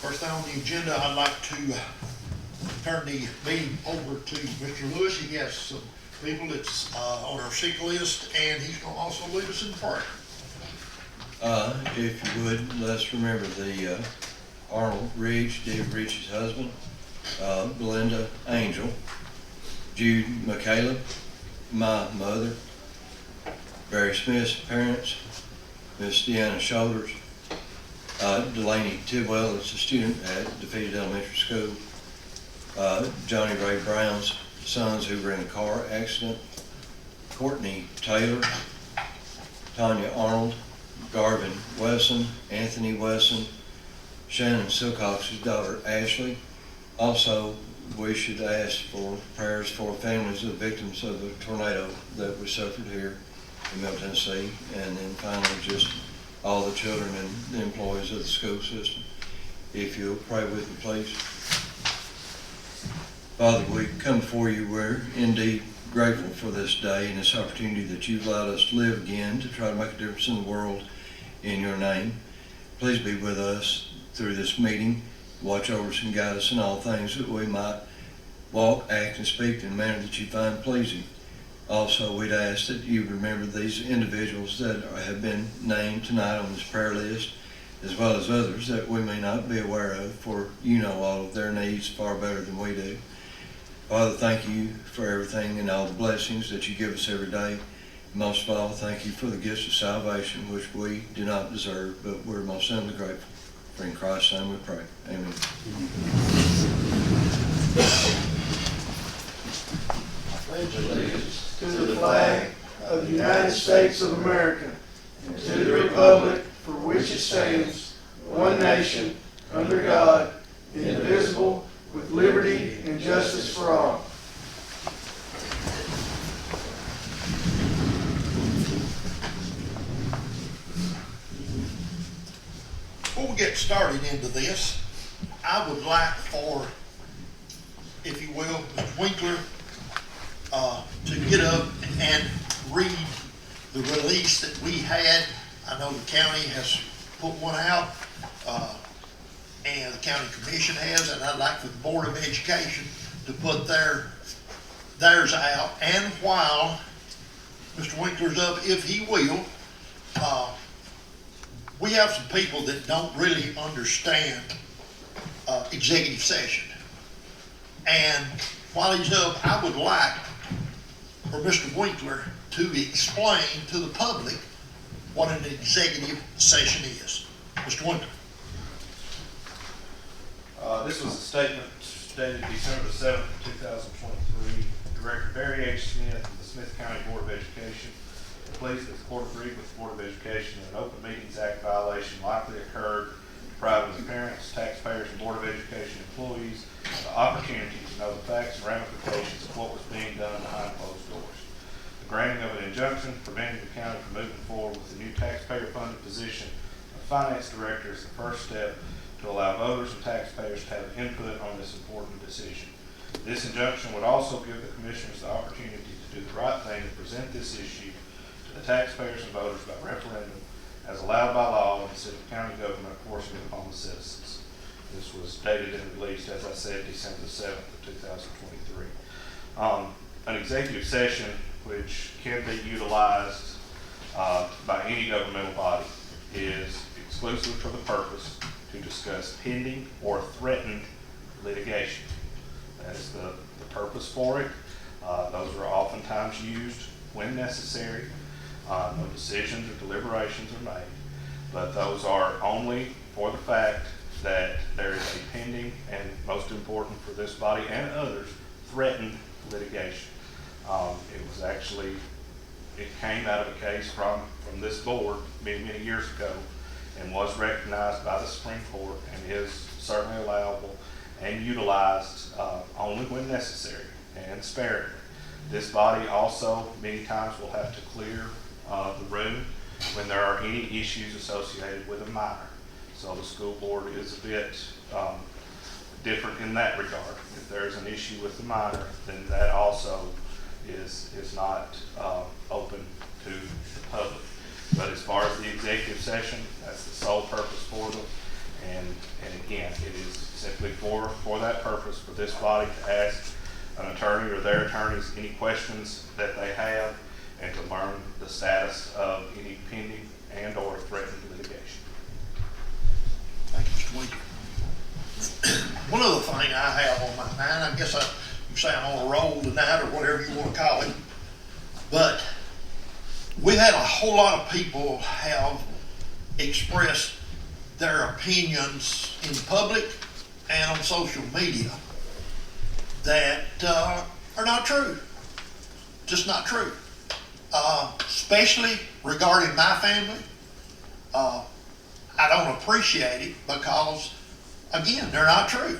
First thing on the agenda, I'd like to turn the meeting over to Mr. Lewis. He has some people that's on our sick list, and he's going to also lead us in prayer. If you would, let's remember the Arnold Ridge, Dave Ridge's husband, Belinda Angel, Jude McCaleb, my mother, Barry Smith's parents, Miss Deanna Shoulders, Delaney Tidwell, that's a student at Defeated Elementary School, Johnny Ray Brown's sons who were in a car accident, Courtney Taylor, Tanya Arnold, Garvin Wesson, Anthony Wesson, Shannon Silcox's daughter Ashley. Also, we should ask for prayers for families of victims of the tornado that we suffered here in Middle Tennessee, and then finally just all the children and the employees of the school system. If you'll pray with me, please. Father, we come before you. We're indeed grateful for this day and this opportunity that you've allowed us to live again, to try to make a difference in the world in your name. Please be with us through this meeting. Watch over us and guide us in all things, that we might walk, act, and speak in a manner that you find pleasing. Also, we'd ask that you remember these individuals that have been named tonight on this prayer list, as well as others that we may not be aware of, for you know all of their needs far better than we do. Father, thank you for everything and all the blessings that you give us every day. Most of all, thank you for the gifts of salvation, which we do not deserve, but we're most simply grateful. For in Christ's name we pray. Amen. Pledge allegiance to the flag of the United States of America and to the republic for which it stands, one nation, under God, indivisible, with liberty and justice for all. Before we get started into this, I would like for, if you will, Mr. Winkler to get up and read the release that we had. I know the county has put one out, and the county commission has, and I'd like for the Board of Education to put theirs out. And while Mr. Winkler's up, if he will, we have some people that don't really understand executive session. And while he's up, I would like for Mr. Winkler to explain to the public what an executive session is. Mr. Winkler. This was a statement dated December 7th, 2023. Director Barry H. Smith of the Smith County Board of Education pleased that the court agreed with the Board of Education that an Open Meetings Act violation likely occurred, depriving the parents, taxpayers, and Board of Education employees the opportunity to know the facts and ramifications of what was being done behind closed doors. The granting of an injunction preventing the county from moving forward with the new taxpayer-funded position of Finance Director is the first step to allow voters and taxpayers to have input on this important decision. This injunction would also give the commissioners the opportunity to do the right thing and present this issue to the taxpayers and voters by referendum as allowed by law instead of county government forcing it upon the citizens. This was dated and released, as I said, December 7th of 2023. An executive session which can be utilized by any governmental body is exclusive for the purpose to discuss pending or threatened litigation. That is the purpose for it. Those are oftentimes used when necessary. No decisions or deliberations are made, but those are only for the fact that there is a pending and, most important for this body and others, threatened litigation. It came out of a case from this board many, many years ago and was recognized by the Supreme Court and is certainly allowable and utilized only when necessary and sparingly. This body also many times will have to clear the room when there are any issues associated with a minor. So the school board is a bit different in that regard. If there's an issue with the minor, then that also is not open to the public. But as far as the executive session, that's the sole purpose for them. And again, it specifically for that purpose, for this body to ask an attorney or their attorneys any questions that they have and to learn the status of any pending and or threatened litigation. Thank you, Mr. Winkler. One other thing I have on my mind, I guess you say I'm on a roll tonight or whatever you want to call it, but we've had a whole lot of people have expressed their opinions in public and on social media that are not true. Just not true. Especially regarding my family. I don't appreciate it because, again, they're not true.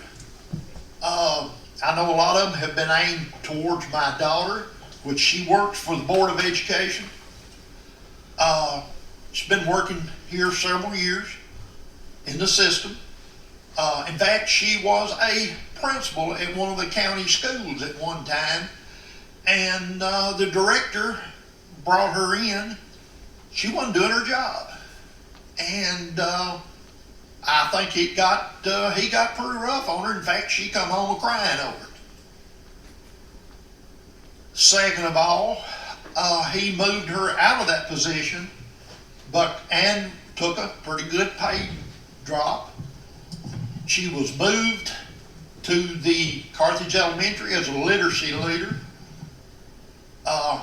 I know a lot of them have been aimed towards my daughter, which she works for the Board of Education. She's been working here several years in the system. In fact, she was a principal at one of the county schools at one time, and the director brought her in. She wasn't doing her job, and I think he got pretty rough on her. In fact, she come home crying over it. Second of all, he moved her out of that position, and took a pretty good pay drop. She was moved to the Carthage Elementary as a literacy leader. A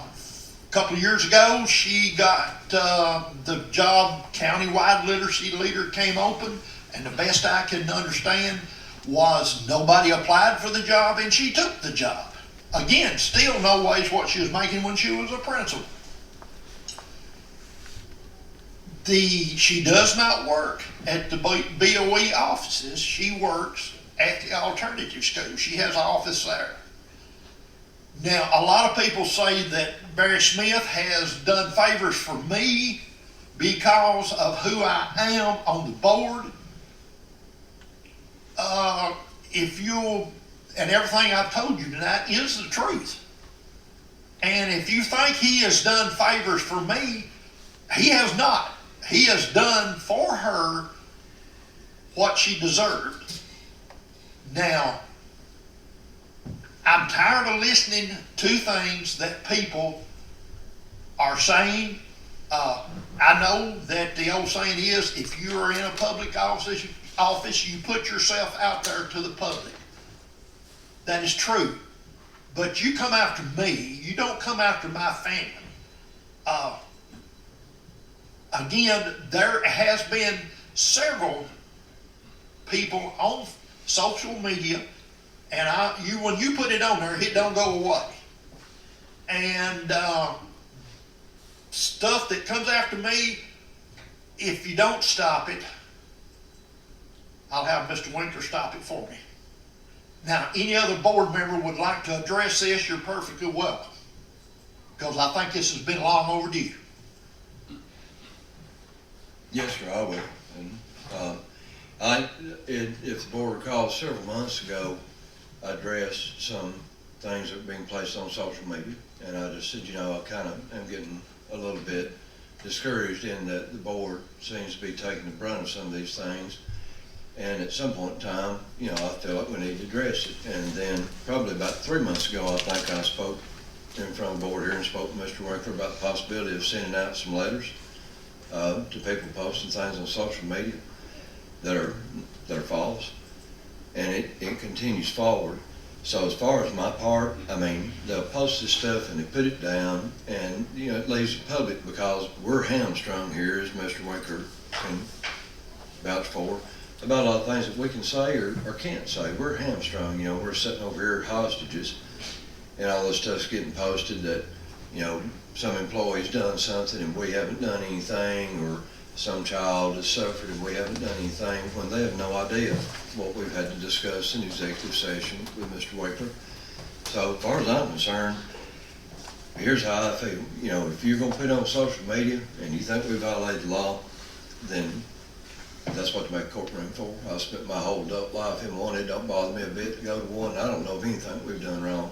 couple of years ago, she got the job, countywide literacy leader came open, and the best I can understand was nobody applied for the job, and she took the job. Again, still no ways what she was making when she was a principal. She does not work at the BOE offices. She works at the alternative school. She has an office there. Now, a lot of people say that Barry Smith has done favors for me because of who I am on the board. And everything I've told you tonight is the truth. And if you think he has done favors for me, he has not. He has done for her what she deserved. Now, I'm tired of listening to things that people are saying. I know that the old saying is, if you are in a public office, you put yourself out there to the public. That is true. But you come after me, you don't come after my family. Again, there has been several people on social media, and when you put it on there, it don't go away. And stuff that comes after me, if you don't stop it, I'll have Mr. Winkler stop it for me. Now, any other board member would like to address this, you're perfectly welcome, because I think this has been long overdue. Yes, sir, I will. And if the board recalls, several months ago, I addressed some things that were being placed on social media, and I just said, I kind of am getting a little bit discouraged in that the board seems to be taking the brunt of some of these things. And at some point in time, I feel like we need to address it. And then probably about 3 months ago, I think I spoke in front of the board here and spoke to Mr. Winkler about the possibility of sending out some letters to people posting things on social media that are false. And it continues forward. So as far as my part, they'll post this stuff and they put it down, and it leaves the public, because we're hamstrung here, as Mr. Winkler can vouch for, about a lot of things that we can say or can't say. We're hamstrung, we're sitting over here hostages, and all this stuff's getting posted that, some employee's done something and we haven't done anything, or some child has suffered and we haven't done anything, when they have no idea what we've had to discuss in executive session with Mr. Winkler. So as far as I'm concerned, here's how I feel. If you're going to put it on social media and you think we violated the law, then that's what to make a courtroom for. I spent my whole adult life in one. It don't bother me a bit to go to one. I don't know of anything we've done wrong.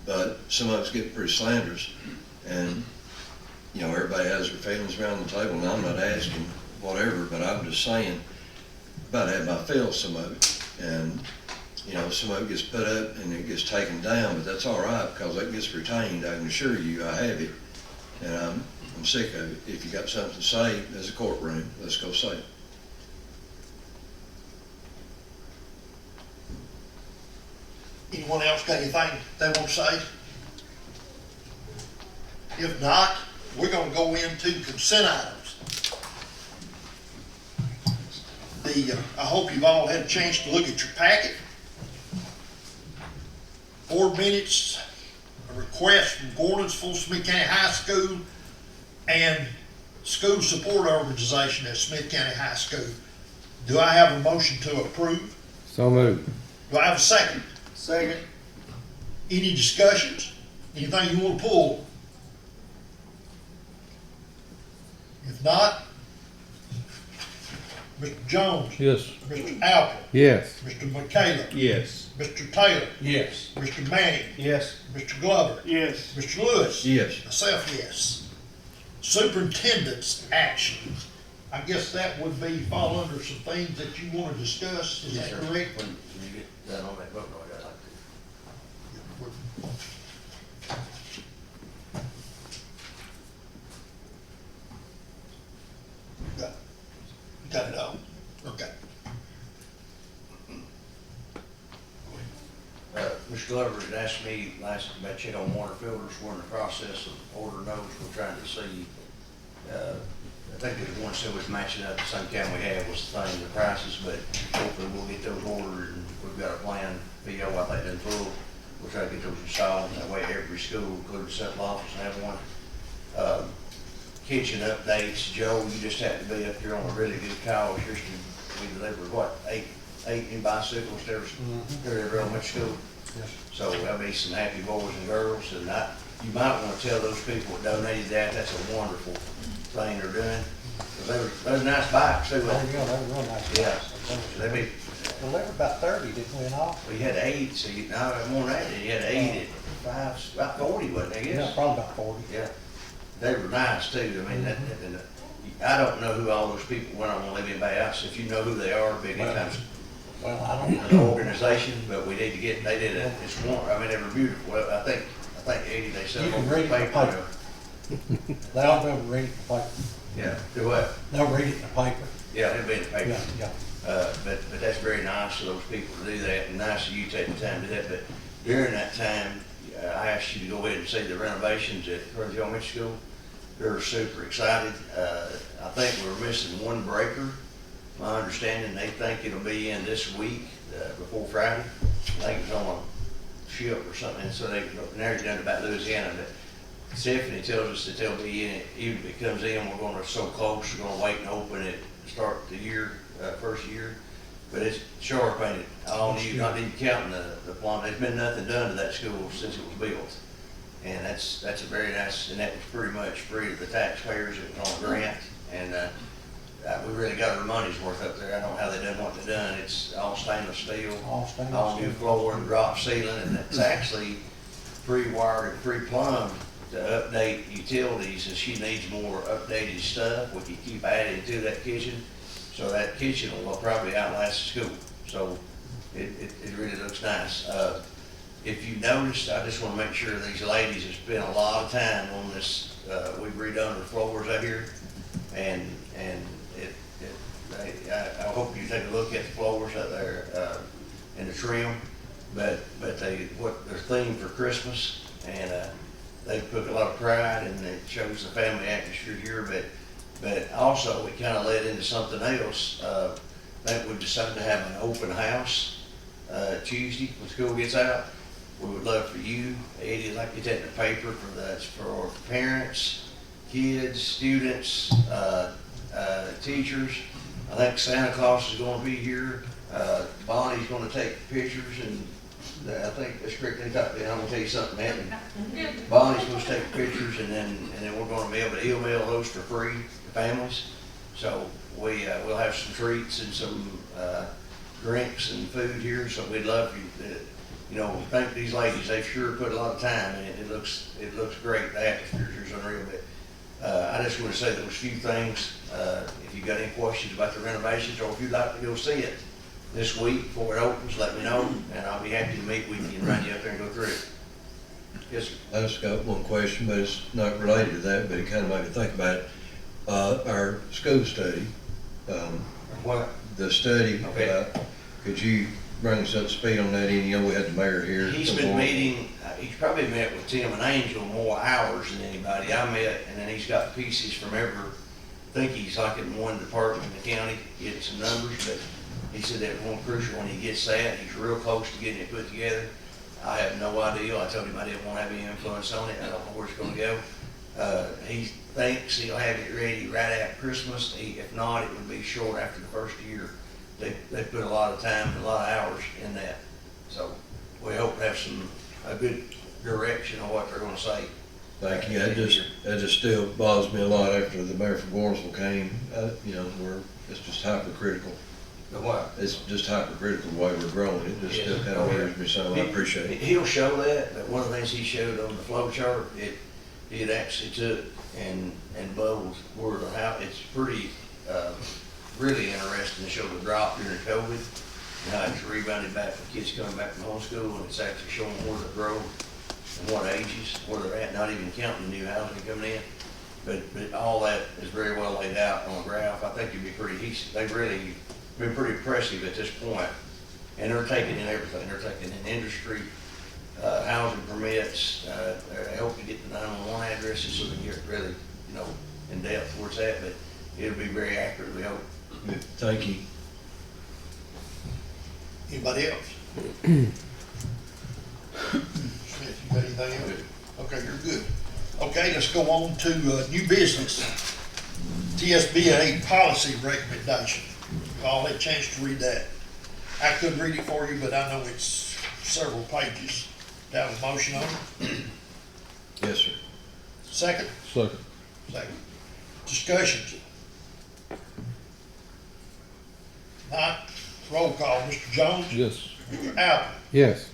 But some of it's getting pretty slanderous. And, everybody has their feelings around the table, and I'm not asking whatever, but I'm just saying, about having my fill some of it. And, you know, some of it gets put up and it gets taken down, but that's all right because that gets retained. I can assure you I have it. And I'm sick of it. If you got something to say, there's a courtroom. Let's go say it. Anyone else got anything they want to say? If not, we're gonna go into consent items. I hope you've all had a chance to look at your packet. Board minutes, a request from Gordonsville Smith County High School and School Support Organization at Smith County High School. Do I have a motion to approve? So moved. Do I have a second? Second. Any discussions? Anything you want to pull? If not, Mr. Jones, Yes. Mr. Apple, Yes. Mr. McCallum, Yes. Mr. Taylor, Yes. Mr. Manning, Yes. Mr. Glover, Yes. Mr. Lewis. Yes. Myself, yes. Superintendent's action. I guess that would fall under some things that you want to discuss, is that correct? When you get done on that vote, I'd like Got it all? Okay. Mr. Glover had asked me last about check on water filters. We're in the process of ordering those. We're trying to see, I think there's one that was matching up the same kind we had was the thing, the prices, but hopefully we'll get those ordered and we've got a plan, PO, I think, in full. We'll try to get those installed. That way every school, including Central Office, will have one. Kitchen updates, Joe, you just had to be up here on a really good call. Houston, we delivered what, eight new bicycles to every elementary school. So there'll be some happy boys and girls, and you might want to tell those people that donated that, that's a wonderful thing they're doing. 'Cause they were nice bikes too. Oh, yeah, they were real nice. Yeah, so they be, Well, they were about 30, didn't we, and all? we had 8, so no, more than that, you had 8 at 5, about 40, wasn't it, I Yeah, guess? probably about 40. Yeah, they were nice too. I mean, I don't know who all those people went on to live in Bass. If you know who they are, big time Well, I don't an know. organization, but we need to get, they did it's one, I mean, they were beautiful. Well, I think Eddie, they sell You can them read it in the paper. paper. They'll be able to read it in the paper. Yeah, do what? They'll read it in the paper. Yeah, it'll be in the paper. Yeah, yeah. But that's very nice of those people to do that, and nice of you taking the time to do that. But during that time, I asked you to go ahead and see the renovations at Curtis Elementary School. They're super excited. I think we're missing one breaker. My understanding, they think it'll be in this week, before Friday. I think it's on a ship or something, so they're done about Louisiana. But Stephanie tells us that they'll be in it, even if it comes in, we're gonna, so close, we're gonna wait and open it, start the year, first year. But it's sharp, ain't it? All new, not even counting the plumb. There's been nothing done to that school since it was built. And that's a very nice, and that was pretty much free to the taxpayers. It was on a grant, and we really got our money's worth up there. I don't know how they done what they done. It's all stainless steel, All stainless all new steel. floor and drop ceiling, and it's actually pre-wired and pre-plumbed to update utilities. If she needs more updated stuff, we can keep adding to that kitchen. So that kitchen will probably outlast the school. So it really looks nice. If you noticed, I just want to make sure these ladies have spent a lot of time on this. We've redone the floors out here, and I hope you take a look at the floors out there and the trim. But what their theme for Christmas, and they put a lot of pride, and it shows the family atmosphere here. But also we kind of led into something else. That we decided to have an open house Tuesday when school gets out. We would love for you, Eddie, like you take the paper for parents, kids, students, teachers. I think Santa Claus is going to be here. Bonnie's going to take pictures, and I think that's correct. I'm going to tell you something happened. Bonnie's going to take pictures, and then we're going to be able to email those for free to families. So we'll have some treats and some drinks and food here. So we'd love you to. Thank these ladies. They've sure put a lot of time in it. It looks great. The atmosphere is unreal. But I just want to say those few things. If you got any questions about the renovations, or if you'd like to go see it, this week before it opens, let me know, and I'll be happy to meet with you and run you up there and go through it. Yes, sir. I just got one question, but it's not related to that, but it kind of made me think about it. Our school study, What? the study, Okay. could you bring us up to speed on that? You know, we had the mayor here. He's been meeting, he's probably met with Tim and Angel more hours than anybody I met, and then he's got pieces from every, I think he's like in one department in the county, getting some numbers, but he said that one crucial when he gets that, he's real close to getting it put together. I have no idea, I told him I didn't want to have any influence on it, I don't know where it's gonna go. He thinks he'll have it ready right after Christmas, if not, it would be short after the first year. They put a lot of time and a lot of hours in that, so we hope to have a good direction on what they're gonna say. Thank you. That just still bothers me a lot after the mayor from Warrensville came. You know, it's just hypercritical. The what? It's just hypercritical the way we're growing. It just still kind of worries me some. I appreciate it. He'll show that, but one of the things he showed on the flow chart, it actually took and bubbled word on how, it's pretty, really interesting to show the drop during COVID, and how it's rebounded back for kids coming back from homeschool, and it's actually showing where the growth and what ages, where they're at, not even counting new housing coming in. But all that is very well laid out on a graph. I think it'd be they've really been pretty impressive at this point. And they're taking in everything. They're taking in industry, housing permits, they hope to get the 911 addresses so they can get really, in depth where it's at, but it'll be very accurate, we hope. Good. Thank you. Anybody else? Smith, you got anything else? Okay, you're good. Okay, let's go on to new business. TSBA policy recommendation. You all had a chance to read that. I couldn't read it for you, but I know it's several pages. Do I have a motion on it? Yes, sir. Second? Second. Second. Discussions? Not. Roll call. Mr. Jones? Yes. Mr. Allen? Yes.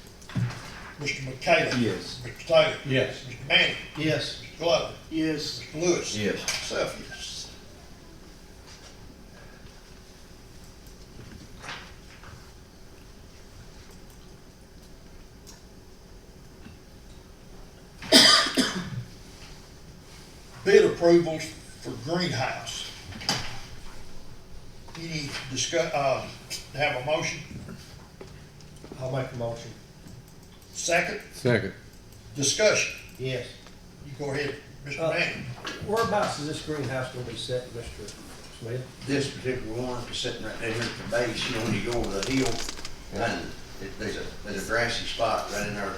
Mr. McKayla? Yes. Mr. Taylor? Yes. Mr. Manning? Yes. Mr. Glover? Yes. Mr. Lewis? Yes. Myself, yes. Bid approvals for greenhouse. Any have a motion? I'll make a motion. Second, Second. discussion. Yes. You go ahead, Mr. Manning. Whereabouts is this greenhouse gonna be set, Mr. Smith? This particular one is sitting right there at the base, when you go over the hill, and there's a grassy spot right in there,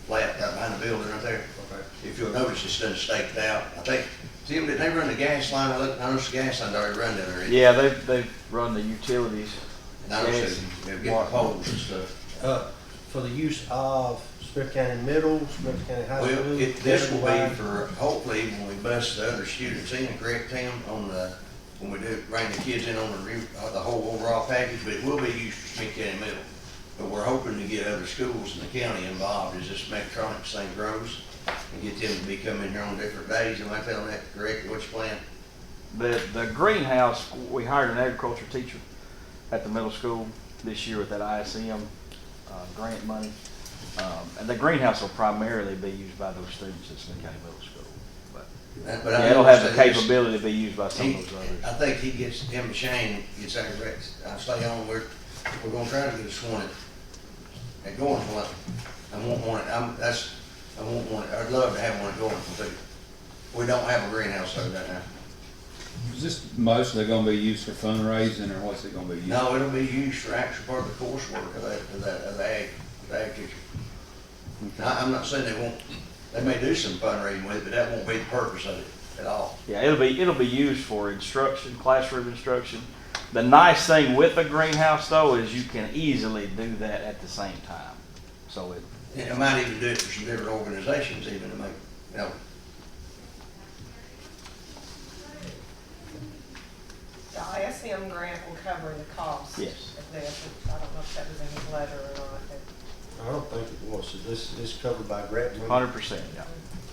flat, out behind the building right there. Okay. If you'll notice, it's done staked out. I think, Tim, did they run the gas line? I noticed the gas line already run down there. Yeah, they've run the utilities. And I noticed they're getting poles and stuff. For the use of Smith County Middle, Smith County High School? Well, this will be Veteran for, hopefully, when we bus the other students in, correct, Tim, when we do bring the kids in on the whole overall package, but it will be used for Smith County Middle. But we're hoping to get other schools in the county involved as this mechatronics thing grows, and get them to be coming here on different days. Am I telling that correctly, what's planned? The greenhouse, we hired an agriculture teacher at the middle school this year with that ISM grant money. And the greenhouse will primarily be used by those students at Smith County Middle School. But But I yeah, it'll have the noticed that capability to be used by some of those I others. think him and Shane gets that correct. I stay on, we're gonna try to get us one at Gornsville. I won't want it, I'd love to have one at Gornsville too. We don't have a greenhouse though right now. Is this mostly gonna be used for fundraising, or what's it gonna be used? No, it'll be used for actual part of the coursework of the ag teacher. I'm not saying they may do some fundraising with it, but that won't be the purpose of it at all. Yeah, it'll be used for instruction, classroom instruction. The nice thing with the greenhouse though is you can easily do that at the same time. So And I might even do it for some different organizations even to make, The ISM grant will cover the cost. Yes. Of this. I don't know if that was in his letter or not. I don't think it was, so this is covered by grant money. 100%, yeah.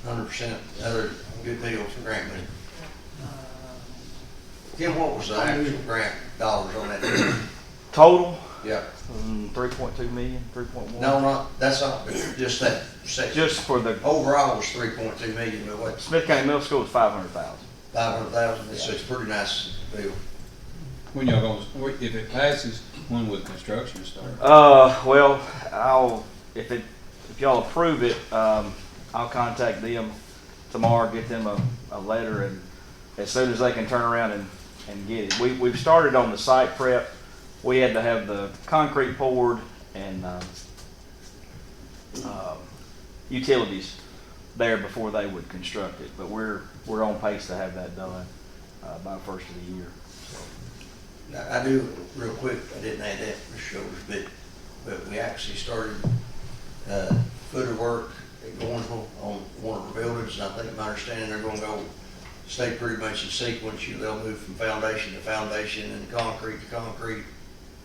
100%, another good deal for grant money. Tim, what was the actual grant dollars on that? Total, Yeah. 3.2 million, 3.1. No, not, that's not, just that section. Just for the Overall was 3.2 million, but what, Smith County Middle School is 500,000. 500,000, it's a pretty nice bill. When y'all gonna, if it passes, when will construction start? Well, if y'all approve it, I'll contact them tomorrow, get them a letter, and as soon as they can turn around and get it. We've started on the site prep. We had to have the concrete poured and utilities there before they would construct it, but we're on pace to have that done by the first of the year. Now, I do, real quick, I didn't add that for shoulders, but we actually started, footer work at Gornsville on one of the buildings, and I think my understanding they're gonna go, stay pretty much in sequence. They'll move from foundation to foundation and concrete to concrete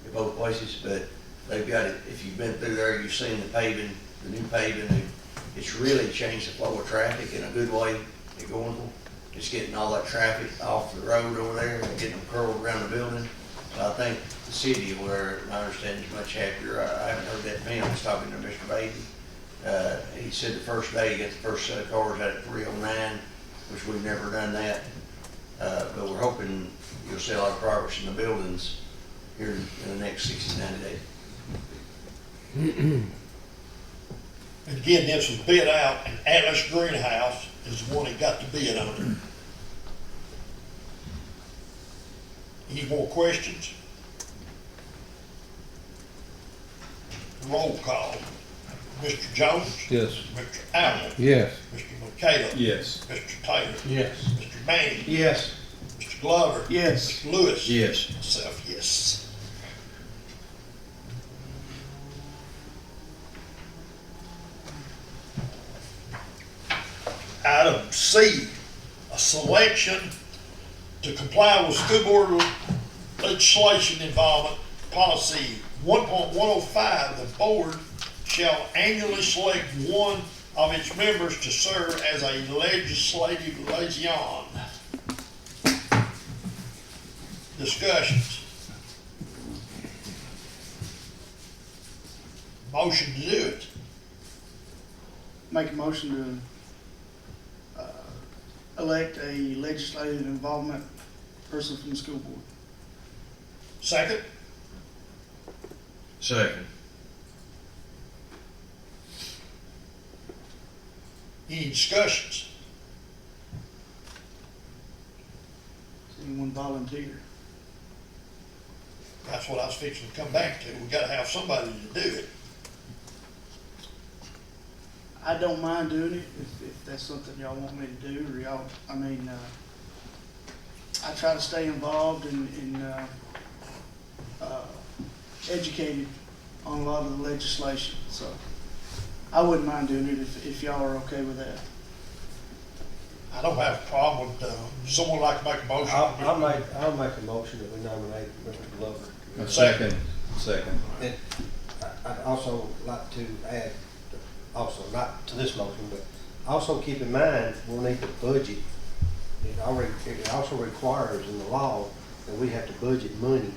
in both places, but they've got it, if you've been through there, you've seen the paving, the new paving, it's really changed the flow of traffic in a good way at Gornsville. It's getting all that traffic off the road over there and getting them curled around the building. So I think the city, where my understanding is much happier, I haven't heard that from him. I was talking to Mr. Beatty. He said the first day he got the first set of cars out at 309, which we've never done that. But we're hoping you'll see a lot of progress in the buildings here in the next 60, 90 days. And again, this was bid out, and Atlas Greenhouse is the one that got the bid on it. Any more questions? Roll call. Mr. Jones? Yes. Mr. Allen? Yes. Mr. McCallum? Yes. Mr. Taylor? Yes. Mr. Manning? Yes. Mr. Glover? Yes. Mr. Lewis? Yes. Myself, yes. Item C, a selection to comply with school board legislation involvement policy 1.105. The board shall annually select one of its members to serve as a legislative liaison. Discussions. Motion to do it. Make a motion to elect a legislative involvement person from the school board. Second. Second. Any discussions? Does anyone volunteer? That's what I was fixing to come back to. We gotta have somebody to do it. I don't mind doing it if that's something y'all want me to do, or y'all, I try to stay involved and educated on a lot of the legislation, so I wouldn't mind doing it if y'all are okay with that. I don't have a problem with, someone like to make a motion. I'll make a motion that we nominate Mr. Glover. Second. And I'd also like to add, also not to this motion, but also keep in mind, we'll need to budget. It also requires in the law that we have to budget money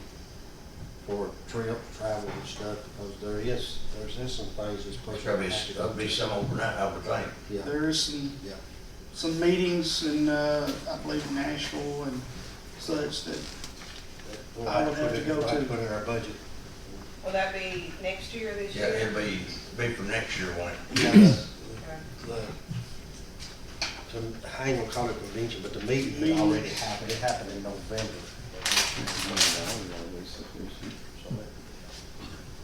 for travel and stuff, because there's some things this There's person. has to go gotta be to. some overnight, I would think. Yeah, There is yeah. some meetings in, I believe in Nashville and such that We'll I would have to go we'll have to. Put in our budget. Will that be next year, this Yeah, year? it'll be from next year, won't it? Yeah, I ain't gonna call it convention, but the meeting had already happened. It happened in November. So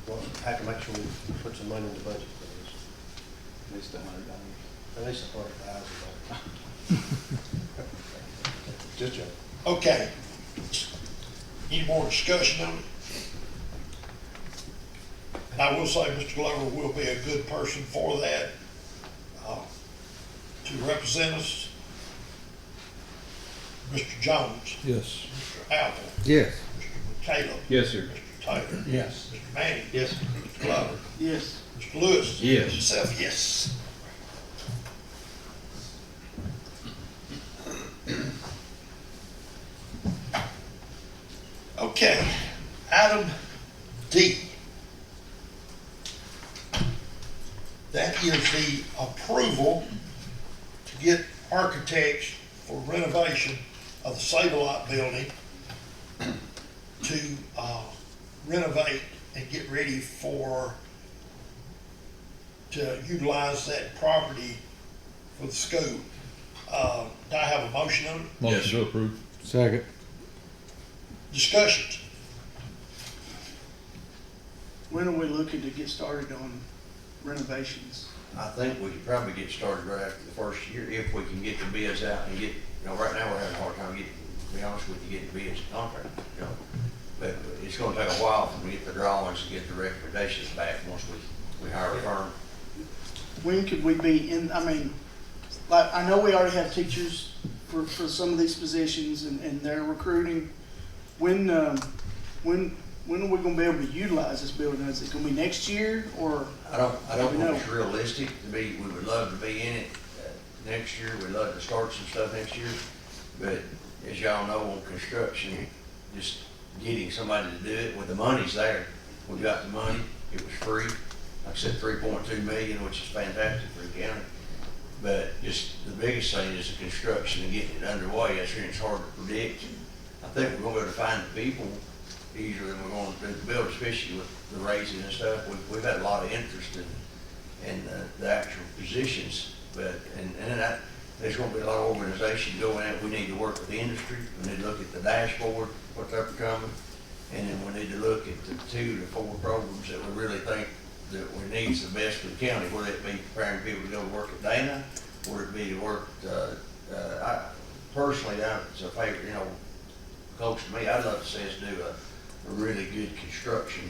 we'll have to make sure we put some money in the budget for this. At least $100. At least $100,000. Just joking. Okay. Any more discussion on it? And I will say Mr. Glover will be a good person for that, to represent us. Mr. Jones, Yes. Mr. Apple, Yes. Mr. Caleb, Yes, sir. Mr. Taylor, Yes. Mr. Manning, Yes. Mr. Glover, Yes. Mr. Lewis. Yes. Myself, yes. Okay, item D. is the approval to get architects for renovation of the Save-A-Lot building to renovate and get ready to utilize that property for the school. Do I have a motion on it? Yes, sir. approve. Second. Discussions? When are we looking to get started on renovations? I think we could probably get started right after the first year, if we can get the bids out and get, right now, we're having a hard time getting, to be honest with you, getting bids and contract, But it's gonna take a while for me to get the drawings and get the recommendations back once we hire a firm. When could we be in, I mean, like, I know we already have teachers for some of these positions and they're recruiting. When are we gonna be able to utilize this building? Is it gonna be next year or? I don't know No. if it's realistic to be, we would love to be in it next year, we'd love to start some stuff next year. But as y'all know, on construction, just getting somebody to do it, with the money's there. We got the money, it was free, like I said, 3.2 million, which is fantastic for the county. But just the biggest thing is the construction and getting it underway. That's really, it's hard to predict. I think we're gonna be able to find the people easier than we're going to build, especially with the raising and stuff. We've had a lot of interest in the actual positions, but, and then there's gonna be a lot of organization going out. We need to work with the industry. We need to look at the dashboard, what's up and coming. And then we need to look at the 2 to 4 programs that we really think that we needs the best for the county, whether it be preparing people to go to work at Dana, or it be to work, I personally, it's a favorite, close to me, I'd love to see us do a really good construction.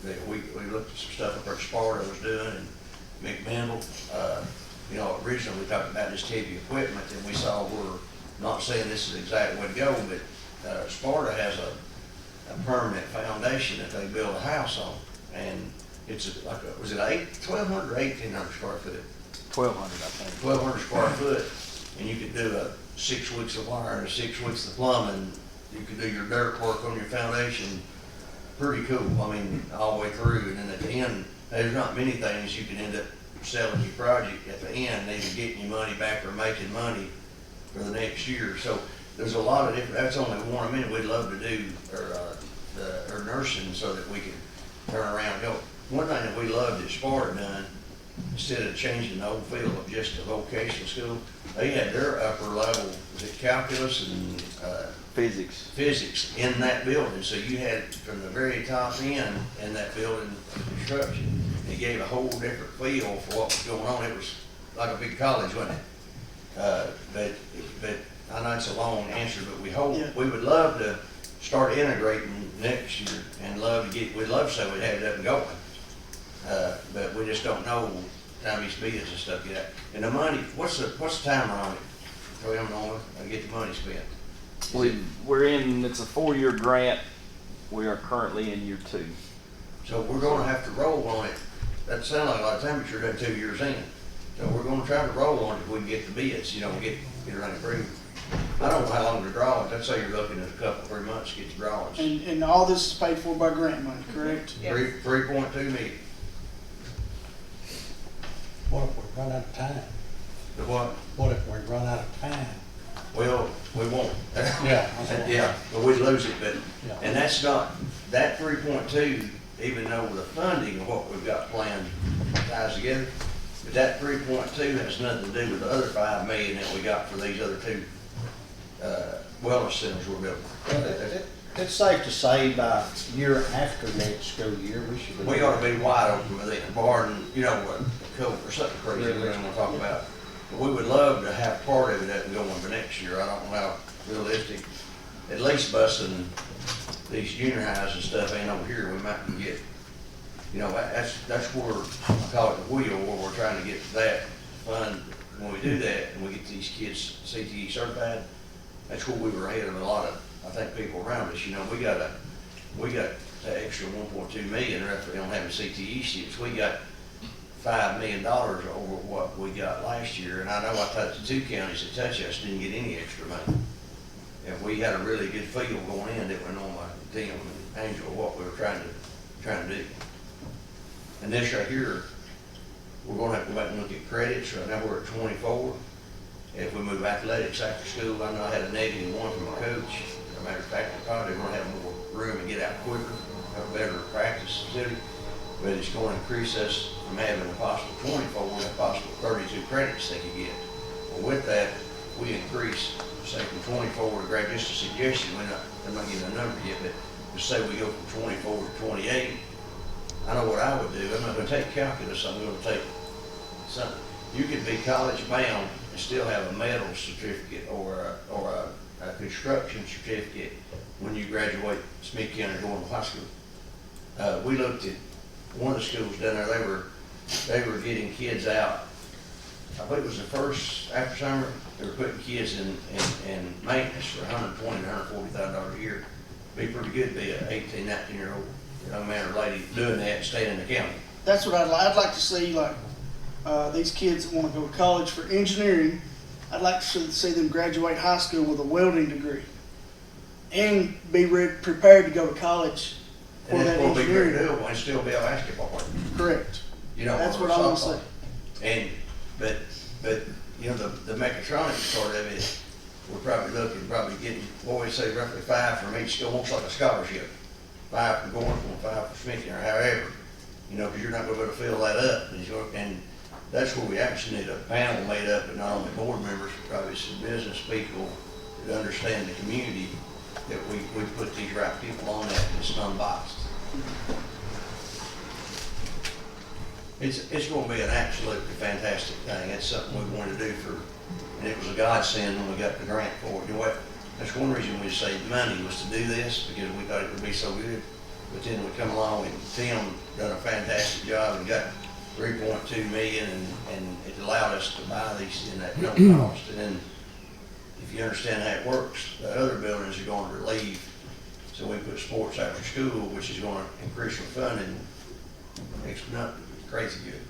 That we looked at some stuff up at Sparta was doing, and McMinnville, originally we talked about just heavy equipment, and we saw, we're not saying this is the exact way to go, but Sparta has a permanent foundation that they build a house on, and it's was it 1,200 or 1,800 square foot? 1,200, I think. 1,200 square foot, and you could do 6 weeks of wiring and 6 weeks of plumbing. You could do your dirt work on your foundation. Pretty cool. I mean, all the way through, and then at the end, there's not many things you can end up selling your project at the end, either getting your money back or making money for the next year. So there's a lot of different. That's only one. We'd love to do or nursing so that we can turn around and go. One thing that we loved at Sparta done, instead of changing the whole field of just a vocational school, they had their upper level, was it calculus and physics in that building. So you had from the very top end in that building construction. It gave a whole different feel for what was going on. It was like a big college, wasn't it? But I know it's a long answer, but we would love to start integrating next year and we'd love to say we'd have it up and going. But we just don't know time these bids and stuff get out. And the money, what's the timer on it? So we don't know to get the money spent. It's a 4-year grant. We are currently in year 2. So we're gonna have to roll on it. That sounds like a lot of time, but you're done 2 years in. So we're gonna try to roll on it if we can get the bids, get it running approved. I don't know how long the drawings, I'd say you're looking at a couple, 3 months to get the drawings. And all this is paid for by grant money, correct? Yes. 3.2 million. What if we run out of time? The what? What if we run out of time? Well, we won't. Yeah. Yeah, but we'd lose it, Yeah. and that's not, that 3.2, even though the funding of what we've got planned ties together, but that 3.2 has nothing to do with the other 5 million that we got for these other 2 wellness centers we're building. It's safe to say by year after next school year, we should be. We ought to be wide open with it, barring, a cold or something crazy we don't want to talk about. But we would love to have part of it up and going for next year. I don't know how realistic, at least busing these junior highs and stuff ain't over here. We might can get, that's where I call it the wheel, where we're trying to get that fund. When we do that and we get these kids CTE certified, that's where we were ahead of a lot of, I think, people around us. We got that extra 1.2 million roughly on having CTE students. We got $5 million over what we got last year, and I know I touched the 2 counties that touched us didn't get any extra money. And we had a really good feel going in that went on my Tim and Angel what we were trying to do. And this right here, we're gonna have to go back and look at credits. Right now, we're at 24. If we move athletics after school, I know I had a -1 from a coach. As a matter of fact, we're probably gonna have more room and get out quicker, have a better practice facility. But it's gonna increase us from having a possible 24 to a possible 32 credits they could get. Well, with that, we increase, say from 24 to grad, just a suggestion, I'm not giving a number yet, but just say we go from 24 to 28. I know what I would do. I'm not gonna take calculus, I'm gonna take something. You could be college bound and still have a metal certificate or a construction certificate when you graduate Smith County going to high school. We looked at one of the schools down there, they were getting kids out. I believe it was the first, after summer, they were putting kids in maintenance for $120,000 to $140,000 a year. Be pretty good to be an 18, 19-year-old young man or lady doing that and staying in the county. That's what I'd like to see, like, these kids that want to go to college for engineering. I'd like to see them graduate high school with a welding degree and be prepared to go to college for And that that's gonna be very engineering. doable and still be a basketball player. Correct. You know, That's or what I want to softball. see. But, you know, the mechatronics part of it, we're probably getting, what we say, roughly 5 from each school, almost like a scholarship. 5 from Gornsville, 5 from Smith, or however, you know, because you're not gonna be able to fill that up. And that's where we actually need a panel made up of not only board members, but probably some business people that understand the community, that we put these right people on that, and it's unbiased. It's gonna be an absolutely fantastic thing. It's something we wanted to do and it was a godsend when we got the grant for it. You know what? That's one reason we saved money, was to do this, because we thought it would be so good. But then we come along and Tim done a fantastic job and got 3.2 million, and it allowed us to buy these in that no cost. And then, if you understand how it works, the other buildings are going to relieve. So we put sports after school, which is going to increase your funding. It's not crazy good.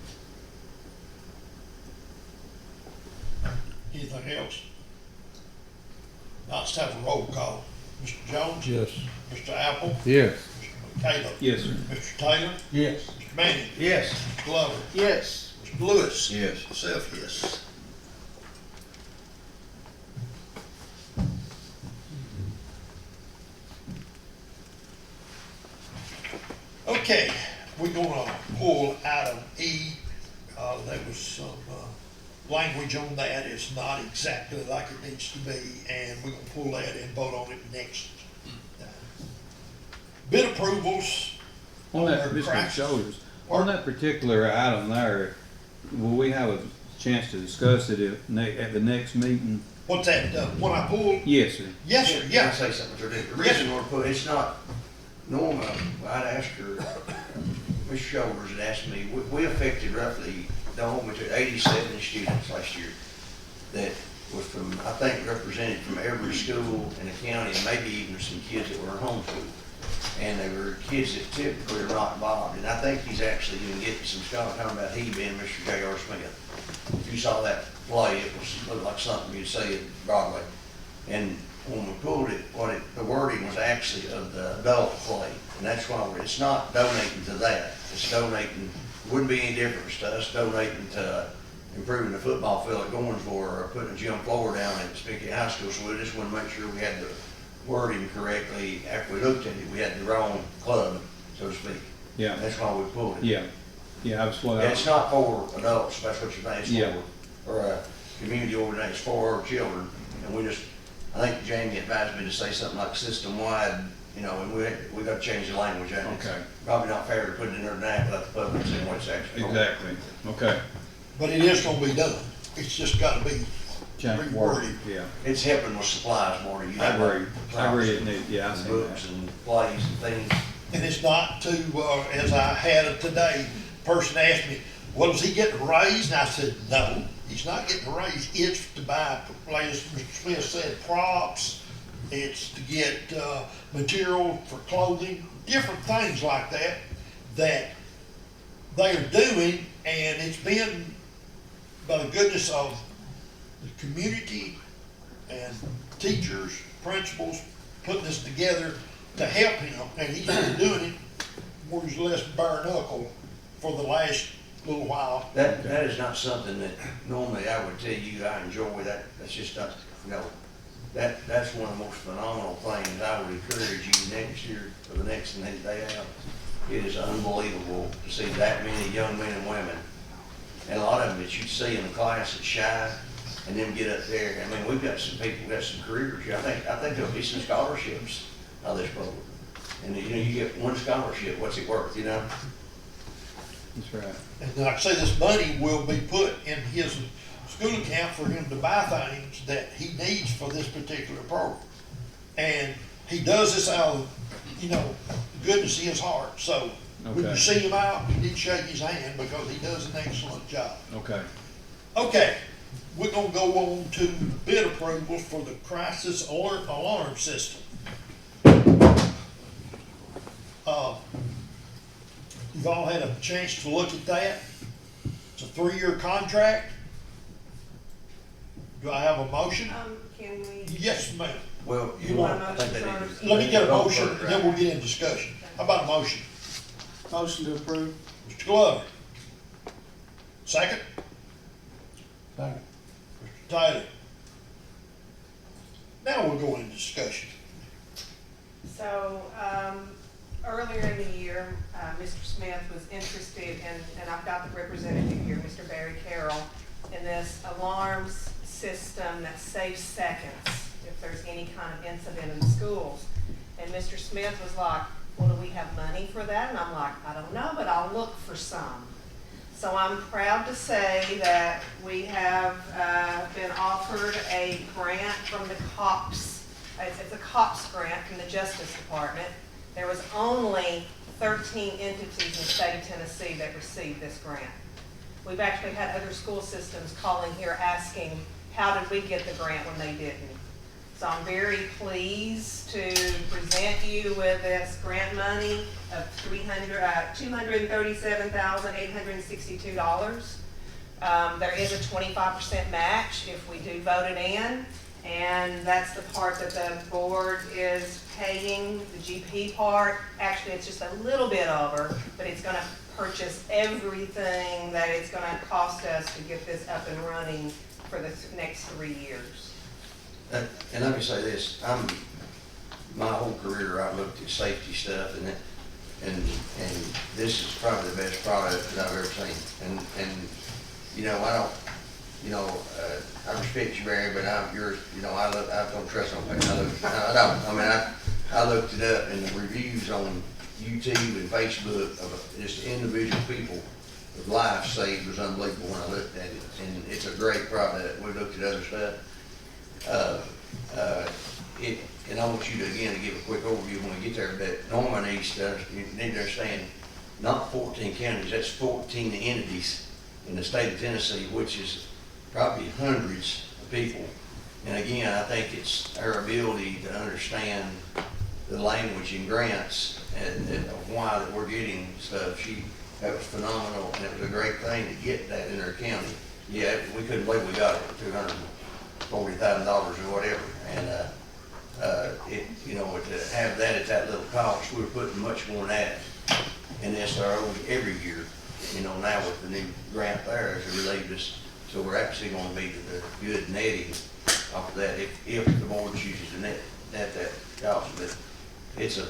Anything else? Now it's time for roll call. Mr. Jones? Yes. Mr. Apple? Yes. Mr. Caleb? Yes, sir. Mr. Taylor? Yes. Mr. Manning? Yes. Mr. Glover? Yes. Mr. Lewis? Yes. Myself, yes. Okay, we're gonna pull item E. There was some, language on that. It's not exactly like it needs to be, and we're gonna pull that and vote on it next. Bid approvals. On that, Or Mr. cracks. Shoulders, on that particular item there, will we have a chance to discuss it at the next meeting? What's that, when I pulled? Yes, sir. Yes, sir, Can I yeah. say something to this? The reason we're putting, it's not, Norma, I'd asked her, Ms. Shoulders had asked me, we affected roughly, we took 87 students last year that was from, I think, represented from every school in the county, and maybe even some kids that were homeschooled. And they were kids that typically are not involved. And I think he's actually even getting some scholarship, talking about he being Mr. J.R. Smith. If you saw that play, it looked like something you'd see at Broadway. And when we pulled it, the wording was actually of the adult play. And that's why it's not donating to that. It's donating, wouldn't be any difference to us donating to improving the football field at Gornsville or putting a gym floor down at Spickett High School. So we just want to make sure we had the wording correctly. After we looked at it, we had the wrong club, so to speak. Yeah, That's why we pulled it. yeah, yeah, I was what And it's not for adults, that's what you're saying, Yeah. it's for a community organization, it's for our children. And we just, I think Jamie advised me to say something like system-wide, you know, and we gotta change the language. And it's Okay. Probably not fair to put it in there now without the public seeing what it's actually for. exactly, okay. But it is gonna be done. It's just gotta be Change reworded. Yeah, It's helping with supplies, Marty. You I have agree, I agree, it needs, yeah, I and see books that. and plays and things. And it's not to, as I had it today, person asked me, well, is he getting a raise? And I said, no, he's not getting a raise. It's to buy, like Mr. Smith said, props. It's to get, material for clothing, different things like that, that they're doing. And it's been by the goodness of the community and teachers, principals, putting this together to help him, and he's been doing it more or less bare knuckle for the last little while. That is not something that normally I would tell you I enjoy. That's just not, you know, that's one of the most phenomenal things. I would encourage you next year or the next thing they have. It is unbelievable to see that many young men and women, and a lot of them that you see in the class that's shy, and them get up there. I mean, we've got some people, got some careers here. I think there'll be some scholarships out of this program. And you know, you get one scholarship, what's it worth, you know? That's right. And like I say, this money will be put in his school account for him to buy things that he needs for this particular program. And he does this out of, you know, goodness in his heart. So when you Okay. see him out, you need to shake his hand because he does an excellent job. Okay. Okay, we're gonna go on to bid approval for the crisis alarm system. You've all had a chance to look at that. It's a 3-year contract. Do I have a motion? Can we? Yes, ma'am. Well, You want I think they need to. Let me get a vote motion, first, and then right? we'll get in discussion. How about a motion? Motion to approve. Mr. Glover? Second? Second. Mr. Taylor? Now we'll go into discussion. So, earlier in the year, Mr. Smith was interested in, and I've got the representative here, Mr. Barry Carroll, in this alarms system that saves seconds if there's any kind of incident in the schools. And Mr. Smith was like, well, do we have money for that? And I'm like, I don't know, but I'll look for some. So I'm proud to say that we have been offered a grant from the COPS. It's a COPS grant from the Justice Department. There was only 13 entities in the state of Tennessee that received this grant. We've actually had other school systems calling here asking, how did we get the grant when they didn't? So I'm very pleased to present you with this grant money of $237,862. There is a 25% match if we do vote it in, and that's the part that the board is paying, the GP part. Actually, it's just a little bit over, but it's gonna purchase everything that it's gonna cost us to get this up and running for the next 3 years. And let me say this, my whole career, I've looked at safety stuff and this is probably the best product that I've ever seen. And, you know, I respect you, Barry, but I don't trust nobody. I don't. I mean, I looked it up and the reviews on YouTube and Facebook of just individual people with lives saved was unbelievable when I looked at it. And it's a great product. We looked at other stuff. And I want you to, again, to give a quick overview when we get there, but Norman East, you need to understand, not 14 counties, that's 14 entities in the state of Tennessee, which is probably hundreds of people. And again, I think it's our ability to understand the language in grants and of why that we're getting stuff. That was phenomenal, and it was a great thing to get that in our county. Yeah, we couldn't believe we got it for $240,000 or whatever, and to have that at that little cost, we were putting much more than that in SRO every year. Now with the new grant there, it's relieved us, so we're actually going to be to the good netting off of that if the board chooses to net that cost. But it's the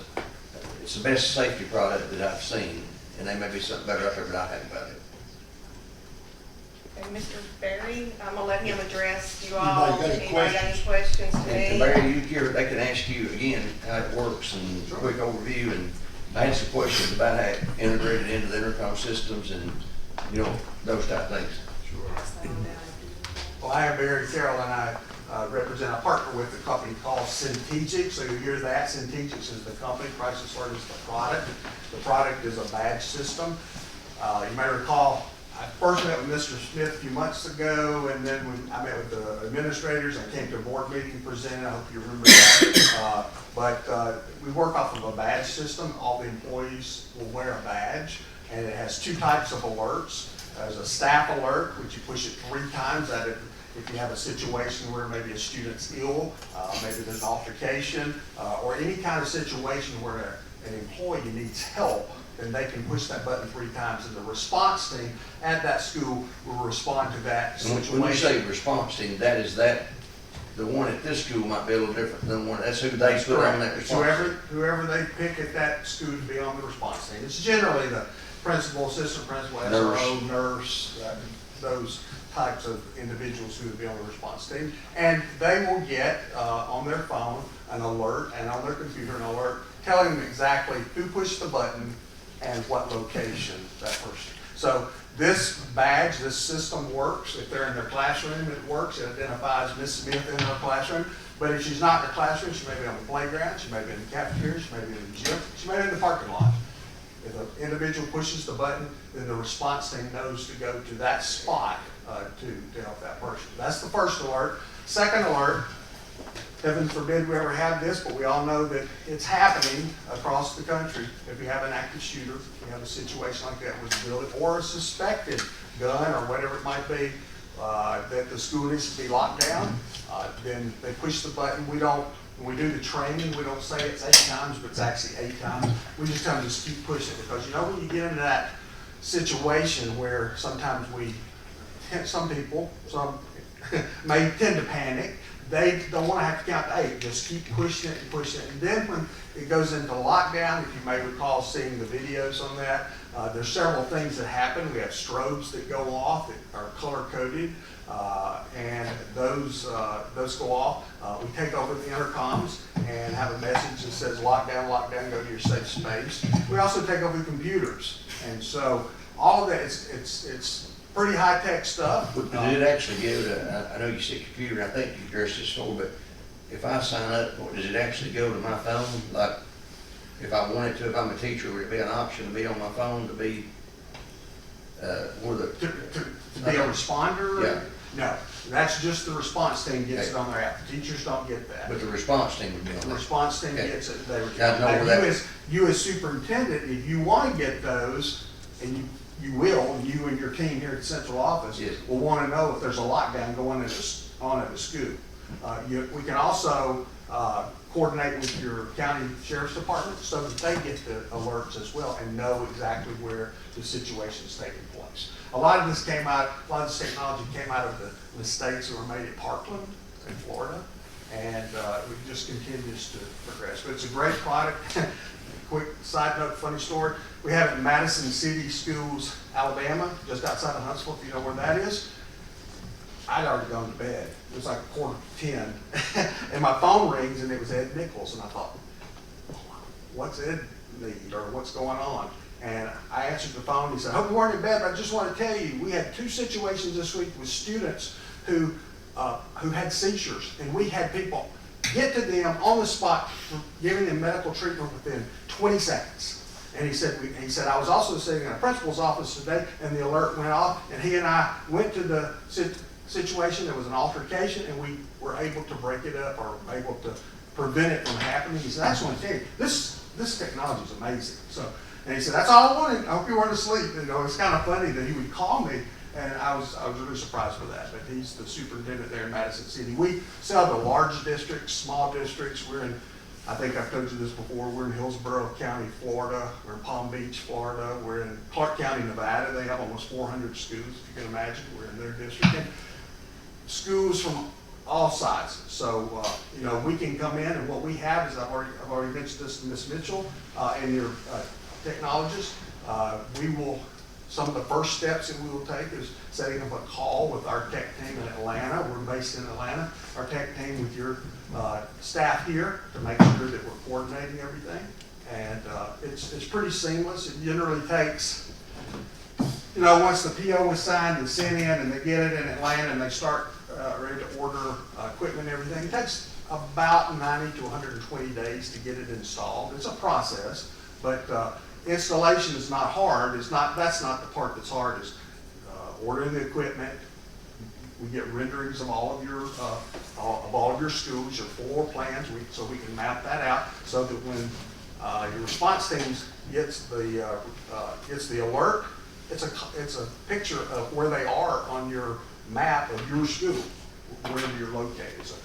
best safety product that I've seen, and there may be something better out there, but I haven't about it. Okay, Mr. Barry, I'm gonna let him address you Anybody all. got any Anybody got any questions to And me? Barry, they can ask you again how it works and a quick overview, and I had some questions about how it integrated into the intercom systems and, those type of things. Well, I am Barry Carroll, and I represent, I partner with a company called Syntegic. So you hear that, Syntegic is the company, Crisis Alert is the product. The product is a badge system. You may recall, I first met with Mr. Smith a few months ago, and then when I met with the administrators, I came to a board meeting, presented, I hope you remember that. But we work off of a badge system. All the employees will wear a badge, and it has two types of alerts. There's a staff alert, which you push it 3 times, that if you have a situation where maybe a student's ill, maybe there's an altercation, or any kind of situation where an employee needs help, then they can push that button 3 times, and the response team at that school will respond to that situation. When you say response team, the one at this school might be a little different than one, that's who they That's put on that correct. response. Whoever they pick at that school to be on the response team. It's generally the principal, assistant principal, SRO, nurse, those types of individuals who would be on the response team. And they will get on their phone an alert, and on their computer an alert telling them exactly who pushed the button and what location that person. So this badge, this system works. If they're in their classroom, it works. It identifies Miss Smith in her classroom. But if she's not in her classroom, she may be on the playground, she may be in the cafeteria, she may be in the gym, she may be in the parking lot. If an individual pushes the button, then the response team knows to go to that spot to help that person. That's the first alert. Second alert, heaven forbid we ever have this, but we all know that it's happening across the country. If you have an active shooter, if you have a situation like that with a building, or a suspected gun or whatever it might be, that the school needs to be locked down, then they push the button. When we do the training, we don't say it's 8 times, but it's actually 8 times. We just kind of just keep pushing it, because you know when you get into that situation where sometimes some people may tend to panic. They don't want to have to count to 8. Just keep pushing it and pushing it. And then when it goes into lockdown, if you may recall seeing the videos on that, there's several things that happen. We have strobes that go off that are color coded, and those go off. We take over the intercoms and have a message that says lockdown, lockdown, go to your safe space. We also take over the computers, and so all of that it's pretty high-tech stuff. But did it actually go to, I know you said computer, I think you addressed this before, but if I sign up, does it actually go to my phone? Like, if I wanted to, if I'm a teacher, would it be an option to be on my phone to be, To be a responder? Yeah. No, that's just the response team gets it on their app. The teachers don't get that. But the response team would be on The that? response team Okay. gets it. I know where that- You as superintendent, if you want to get those, and you will, you and your team here at the central office Yes. will want to know if there's a lockdown going on at the school. We can also coordinate with your county sheriff's department so that they get the alerts as well and know exactly where the situation is taking place. A lot of this technology came out of the mistakes that were made at Parkland in Florida, and it just continues to progress. But it's a great product. Quick side note, funny story. We have it in Madison City Schools, Alabama, just outside of Huntsville, if you know where that is. I'd already gone to bed. It was like 9:45, and my phone rings, and it was Ed Nichols, and I thought, what's Ed need, or what's going on? And I answered the phone. He said, I hope you weren't in bed, but I just want to tell you, we had 2 situations this week with students who had seizures, and we had people get to them on the spot, giving them medical treatment within 20 seconds. And he said, I was also sitting in a principal's office today, and the alert went off, and he and I went to the situation. There was an altercation, and we were able to break it up, or able to prevent it from happening. He said, I just want to tell you, this technology is amazing. And he said, that's all I wanted. I hope you weren't asleep. It's kind of funny that he would call me, and I was really surprised for that. But he's the superintendent there in Madison City. We sell to large districts, small districts. We're in, I think I've told you this before, we're in Hillsborough County, Florida. We're in Palm Beach, Florida. We're in Clark County, Nevada. They have almost 400 schools, if you can imagine. We're in their district. And schools from all sizes. So, we can come in, and what we have is, I've already mentioned this to Ms. Mitchell and your technologist. Some of the first steps that we will take is setting up a call with our tech team in Atlanta. We're based in Atlanta. Our tech team with your staff here to make sure that we're coordinating everything. And it's pretty seamless. It generally takes, once the PO is signed and sent in and they get it in Atlanta and they start ready to order equipment and everything, it takes about 90 to 120 days to get it installed. It's a process, but installation is not hard. That's not the part that's hard. Is ordering the equipment. We get renderings of all of your schools, your floor plans, so we can map that out, so that when your response team gets the alert, it's a picture of where they are on your map of your school, wherever you're located. So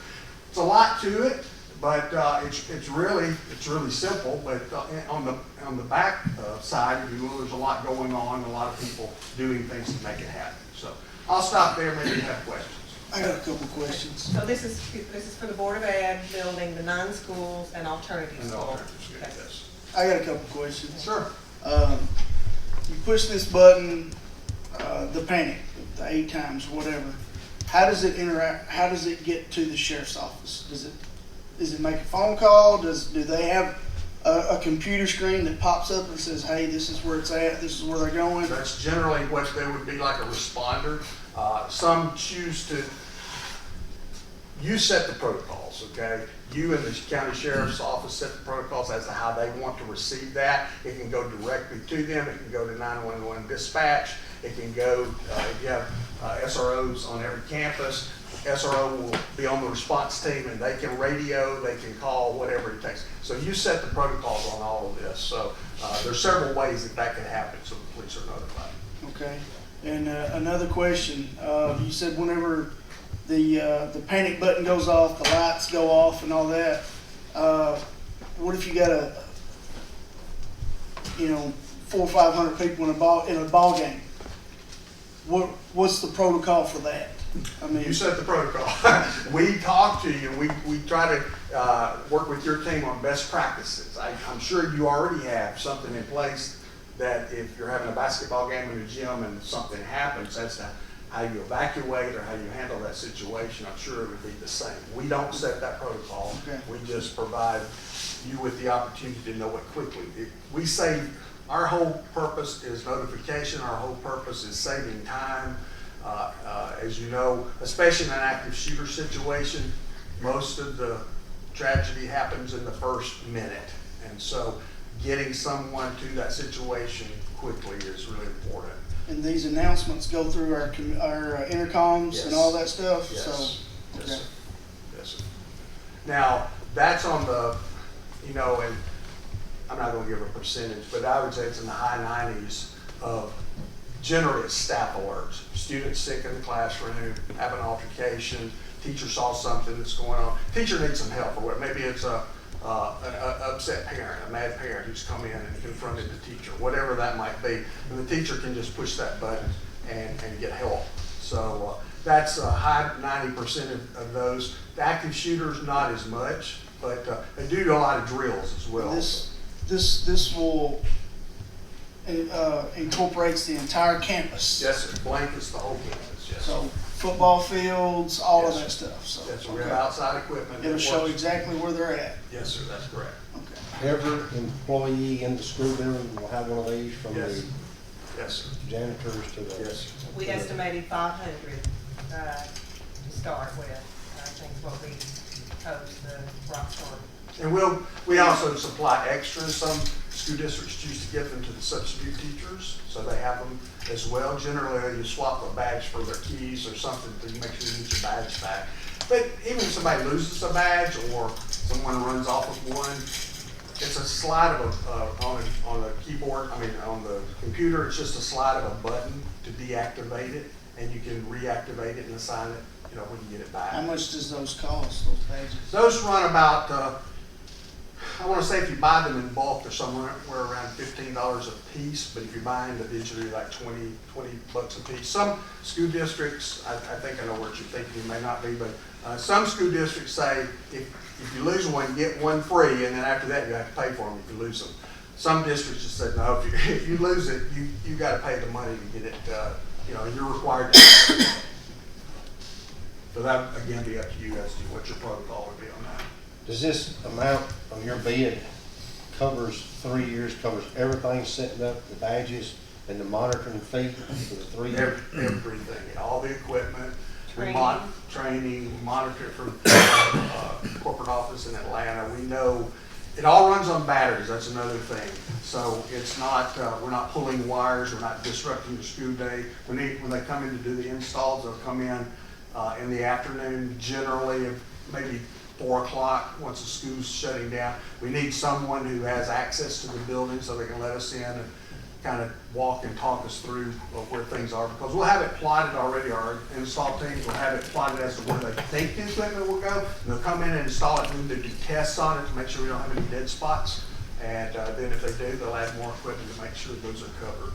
it's a lot to it, But it's really simple. But on the back side, if you will, there's a lot going on, a lot of people doing things to make it happen. So I'll stop there. Maybe you have questions. I got a couple questions. So this is for the Board of Ed building the non-schools and alternative And the schools. alternative school, Okay. yes. I got a couple questions. Sure. You push this button, the panic, the 8 times, whatever. How does it interact? How does it get to the sheriff's office? Does it make a phone call? Do they have a computer screen that pops up and says, "Hey, this is where it's at. This is where they're going"? That's generally what they would be like a responder. Some choose to, you set the protocols, okay? You and the county sheriff's office set the protocols as to how they want to receive that. It can go directly to them. It can go to 911 dispatch. It can go, if you have SROs on every campus, SRO will be on the response team and they can radio, they can call, whatever it takes. So you set the protocols on all of this. So there's several ways that can happen, so the police are notified. Okay. And another question. You said whenever the panic button goes off, the lights go off, and all that. What if you got 400 or 500 people in a ball game? What's the protocol for that? I mean, You set the protocol. We talk to you. We try to work with your team on best practices. I'm sure you already have something in place that if you're having a basketball game in the gym and something happens, that's how you evacuate or how you handle that situation. I'm sure it would be the same. We don't set that protocol. Okay. We just provide you with the opportunity to know it quickly. We save, our whole purpose is notification. Our whole purpose is saving time. As you know, especially in an active shooter situation, most of the tragedy happens in the first minute. And so getting someone to that situation quickly is really important. and these announcements go through our intercoms Yes. and all that stuff. Yes. So, Yes, okay. sir. Yes, sir. Now, that's on the, and I'm not gonna give a percentage, but I would say it's in the high 90s of generally staff alerts. Students sick in the classroom, have an altercation, teacher saw something that's going on. Teacher needs some help, or what? Maybe it's an upset parent, a mad parent who's come in and confronted the teacher, whatever that might be. And the teacher can just push that button and get help. So that's a high 90% of those. The active shooters, not as much, but they do a lot of drills as well. This will incorporates the entire campus. Yes, sir. Blankets the whole campus, yes. So football fields, all of Yes, that sir. stuff. So Yes, sir. We have okay. outside equipment. It'll that show works. exactly where they're at. Yes, sir, that's correct. Okay. Every employee in the school building will have one of these, from Yes. the Yes, sir. janitors to the. Yes, sir. We estimated 500 to start with. I think what we posed the Roxbury. And we also supply extras. Some school districts choose to give them to the substitute teachers, so they have them as well. Generally, you swap a badge for their keys or something to make sure you get your badge back. But even if somebody loses a badge or someone runs off with one, it's a slide of on the keyboard, on the computer, it's just a slide of a button to deactivate it, and you can reactivate it and assign it, when you get it back. How much does those cost, those badges? Those run about, I want to say if you buy them in bulk, they're somewhere around $15 a piece, but if you buy individually, like $20 a piece. Some school districts, I think I know what you're thinking, it may not be, but some school districts say if you lose one, get one free, and then after that, you have to pay for them if you lose them. Some districts just said, no, if you lose it, you got to pay the money to get it, you're required to. But that, again, be up to you as to what your protocol would be on that. Does this amount on your bid covers 3 years, covers everything, setting up the badges and the monitoring fee for the 3 years? Everything, all the equipment, training, monitor it from corporate office in Atlanta. We know it all runs on batteries. That's another thing. So it's not, we're not pulling wires. We're not disrupting the school day. When they come in to do the installs, they'll come in the afternoon, generally, maybe 4 o'clock, once the school's shutting down. We need someone who has access to the building so they can let us in and kind of walk and talk us through where things are, because we'll have it plotted already. Our install teams will have it plotted as to where they think the equipment will go. They'll come in and install it, and do tests on it to make sure we don't have any dead spots. And then if they do, they'll add more equipment to make sure those are covered.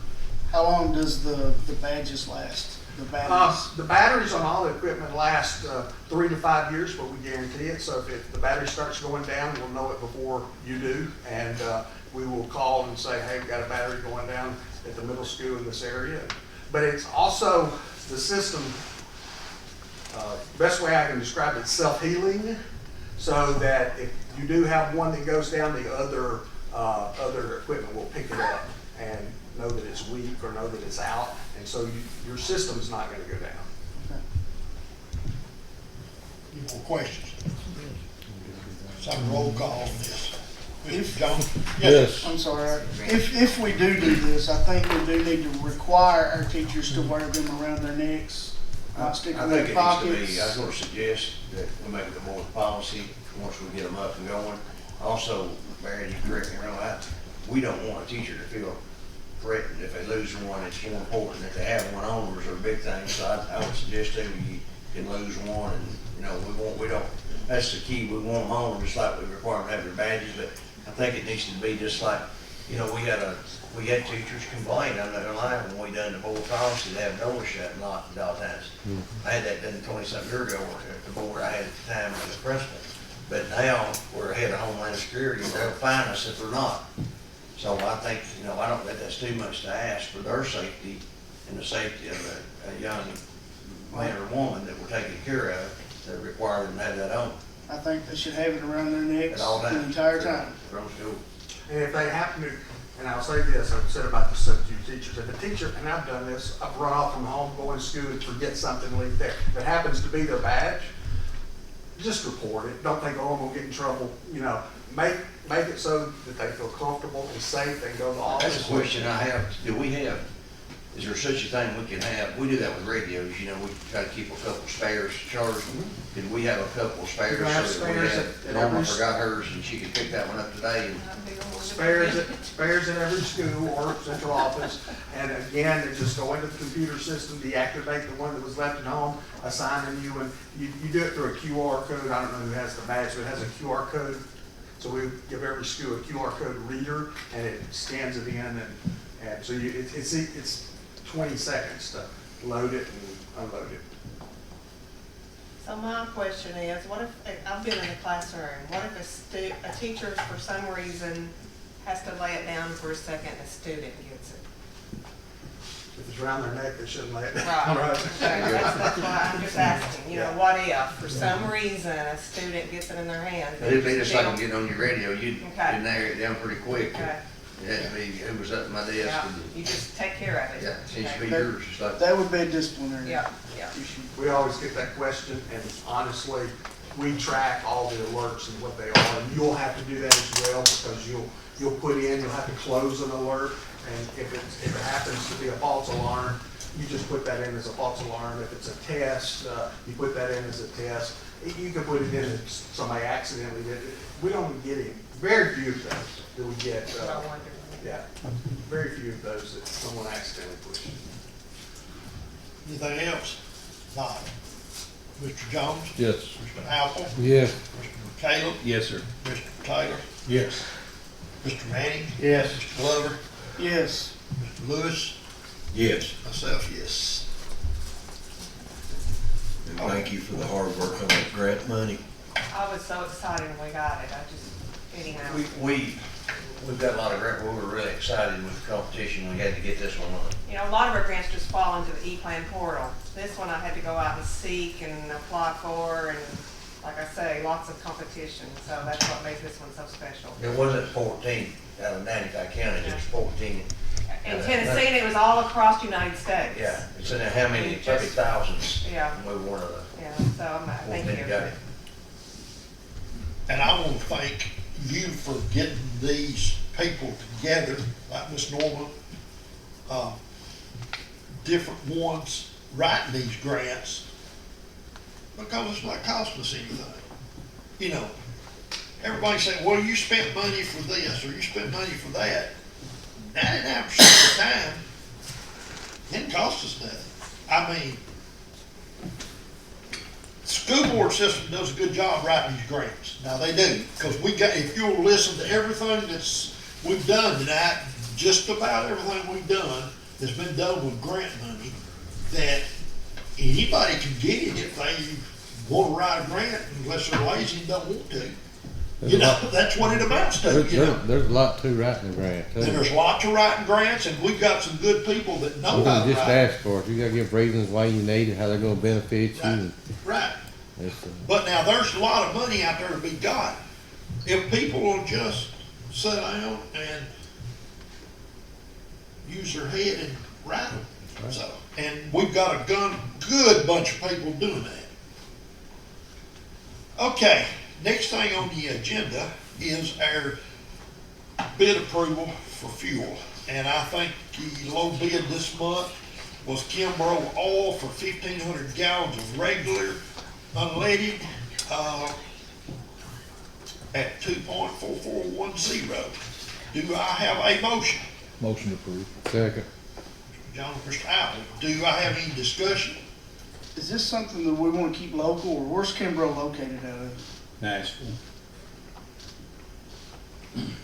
How long does the badges last? The batteries? The batteries on all the equipment last 3 to 5 years, but we guarantee it. So if the battery starts going down, we'll know it before you do. And we will call and say, hey, we've got a battery going down at the middle school in this area. But it's also the system, best way I can describe it, self-healing, so that if you do have one that goes down, the other equipment will pick it up and know that it's weak or know that it's out, and so your system's not going to go down. Any more questions? Some roll call on this. Mr. Jones? Yes. I'm sorry. If we do this, I think we do need to require our teachers to wear them around their necks, not stick I them in think their it needs to pockets. be, I was gonna suggest that we make it a board policy once we get them up and going. Also, Barry, you correct me wrong, we don't want a teacher to feel threatened if they lose one. It's more important that they have one on, or a big thing. So I would suggest that you can lose one, and we don't, that's the key. We want them on just like we require them to have their badges, but I think it needs to be just like, we had teachers complain, I'm not gonna lie, when we done the board policy, they have doors shut and locked at all times. I had that done 20-something years ago at the board I had at the time as a principal. But now, we're ahead of Homeland Security, they'll fine us if they're not. So I think, I don't think that's too much to ask for their safety and the safety of a young man or woman that we're taking care of, that require them to have that on I think they should have it around their necks at all the times. entire time. From school. And if they happen to, and I'll say this, I've said about the substitute teachers, if a teacher, and I've done this, I've run off from home, going to school and forget something, leave there. If it happens to be their badge, just report it. Don't think, oh, I'm gonna get in trouble. Make it so that they feel comfortable and safe. They can go to the office. That's a question I have. Is there such a thing we can have? We do that with radios, we try to keep a couple spares charged. Did we have a couple spares? You can have so that we spares had- at Norma every- forgot hers and she could pick that one up today. And Spares in every school or central office. And again, they just go into the computer system, deactivate the one that was left at home, assign a new one. You do it through a QR code. I don't know who has the badge, but it has a QR code. So we give every school a QR code reader, and it scans it in, and so it's 20 seconds to load it and unload it. So my question is, what if, I've been in the classroom, what if a teacher for some reason has to lay it down for a second and a student gets it? If it's around their neck, they shouldn't let it. Right. So that's why I'm just asking, what if, for some reason, a student gets it in their hand? But if they just like them getting on your radio, you'd Okay. narrow it down pretty quick. Okay. It had to be, who was up at my desk. Yeah, and- you just take care of it. Yeah, it needs to be Okay. yours, just like. That would be a disciplinary Yeah, yeah. issue. We always get that question, and honestly, we track all the alerts and what they are, and you'll have to do that as well, because you'll have to close an alert, and if it happens to be a false alarm, you just put that in as a false alarm. If it's a test, you put that in as a test. You can put it in if somebody accidentally did it. We don't get it, very few of those that we get, I wonder. yeah, very few of those that someone accidentally pushed. Anything else? Not. Mr. Jones? Yes. Mr. Apple? Yes. Mr. McCallum? Yes, sir. Mr. Taylor? Yes. Mr. Manning? Yes. Mr. Glover? Yes. Mr. Lewis? Yes, Myself, yes. and thank you for the hard work on that grant money. I was so excited when we got it, We've got a lot of grant, we were really excited with the competition, we had to get this one on. A lot of our grants just fall into the E-Plan portal. This one I had to go out and seek and apply for, and like I say, lots of competition, so that's what makes this one so special. It wasn't 14 out of 95 counties, it was 14. In Tennessee, and it was all across the United States. Yeah, it's in how many, Just- probably thousands. Yeah. And we were one of the Yeah, so thank 14 you. that got it. And I want to thank you for getting these people together, like Miss Norma, different ones writing these grants, because it's not costing us anything. Everybody say, well, you spent money for this, or you spent money for that. 99% of the time, it didn't cost us nothing. I mean, school board system does a good job writing these grants. Now they do, because we got, if you'll listen to everything we've done tonight, just about everything we've done has been done with grant money, that anybody can get it if they want to write a grant, unless they're lazy and don't want to. You know, that's what it amounts to, you know. There's a lot to writing a grant, too. And there's lots of writing grants, and we've got some good people that know I'm how gonna to just write. ask for it. You gotta give reasons why you need it, how they're gonna benefit you. Right, and right. it's, But now, there's a lot of money out there to be got. If people will just sit down and use their head and write them. Right. So, and we've got a good bunch of people doing that. Okay, next thing on the agenda is our bid approval for fuel. And I think the low bid this month was Kimbrough Oil for 1,500 gallons of regular unleaded, at 2.4410. Do I have a motion? motion approved. Second. John, Mr. Apple, do I have any discussion? Is this something that we want to keep local, or where's Kimbrough located out of? Nashville.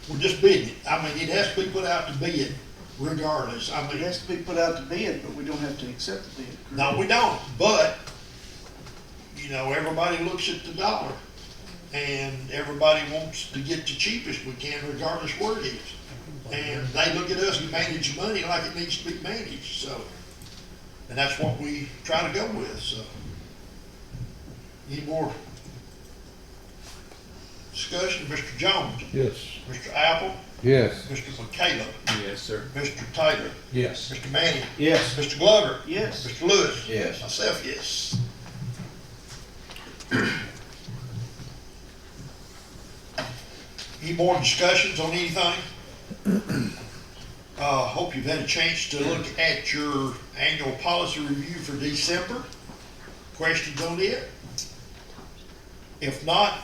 We're just bidding it. I mean, it has to be put out to bid regardless. I It mean, has to be put out to bid, but we don't have to accept the bid. correct? no, we don't, but, you know, everybody looks at the dollar. And everybody wants to get the cheapest we can regardless where it is. And they look at us and manage money like it needs to be managed, so. And that's what we try to go with, so. Any more discussion? Mr. Jones? Yes. Mr. Apple? Yes. Mr. McCallum? Yes, sir. Mr. Taylor? Yes. Mr. Manning? Yes. Mr. Glover? Yes. Mr. Lewis? Yes. Myself, yes. Any more discussions on anything? Hope you've had a chance to look at your annual policy review for December. Questions on it? If not,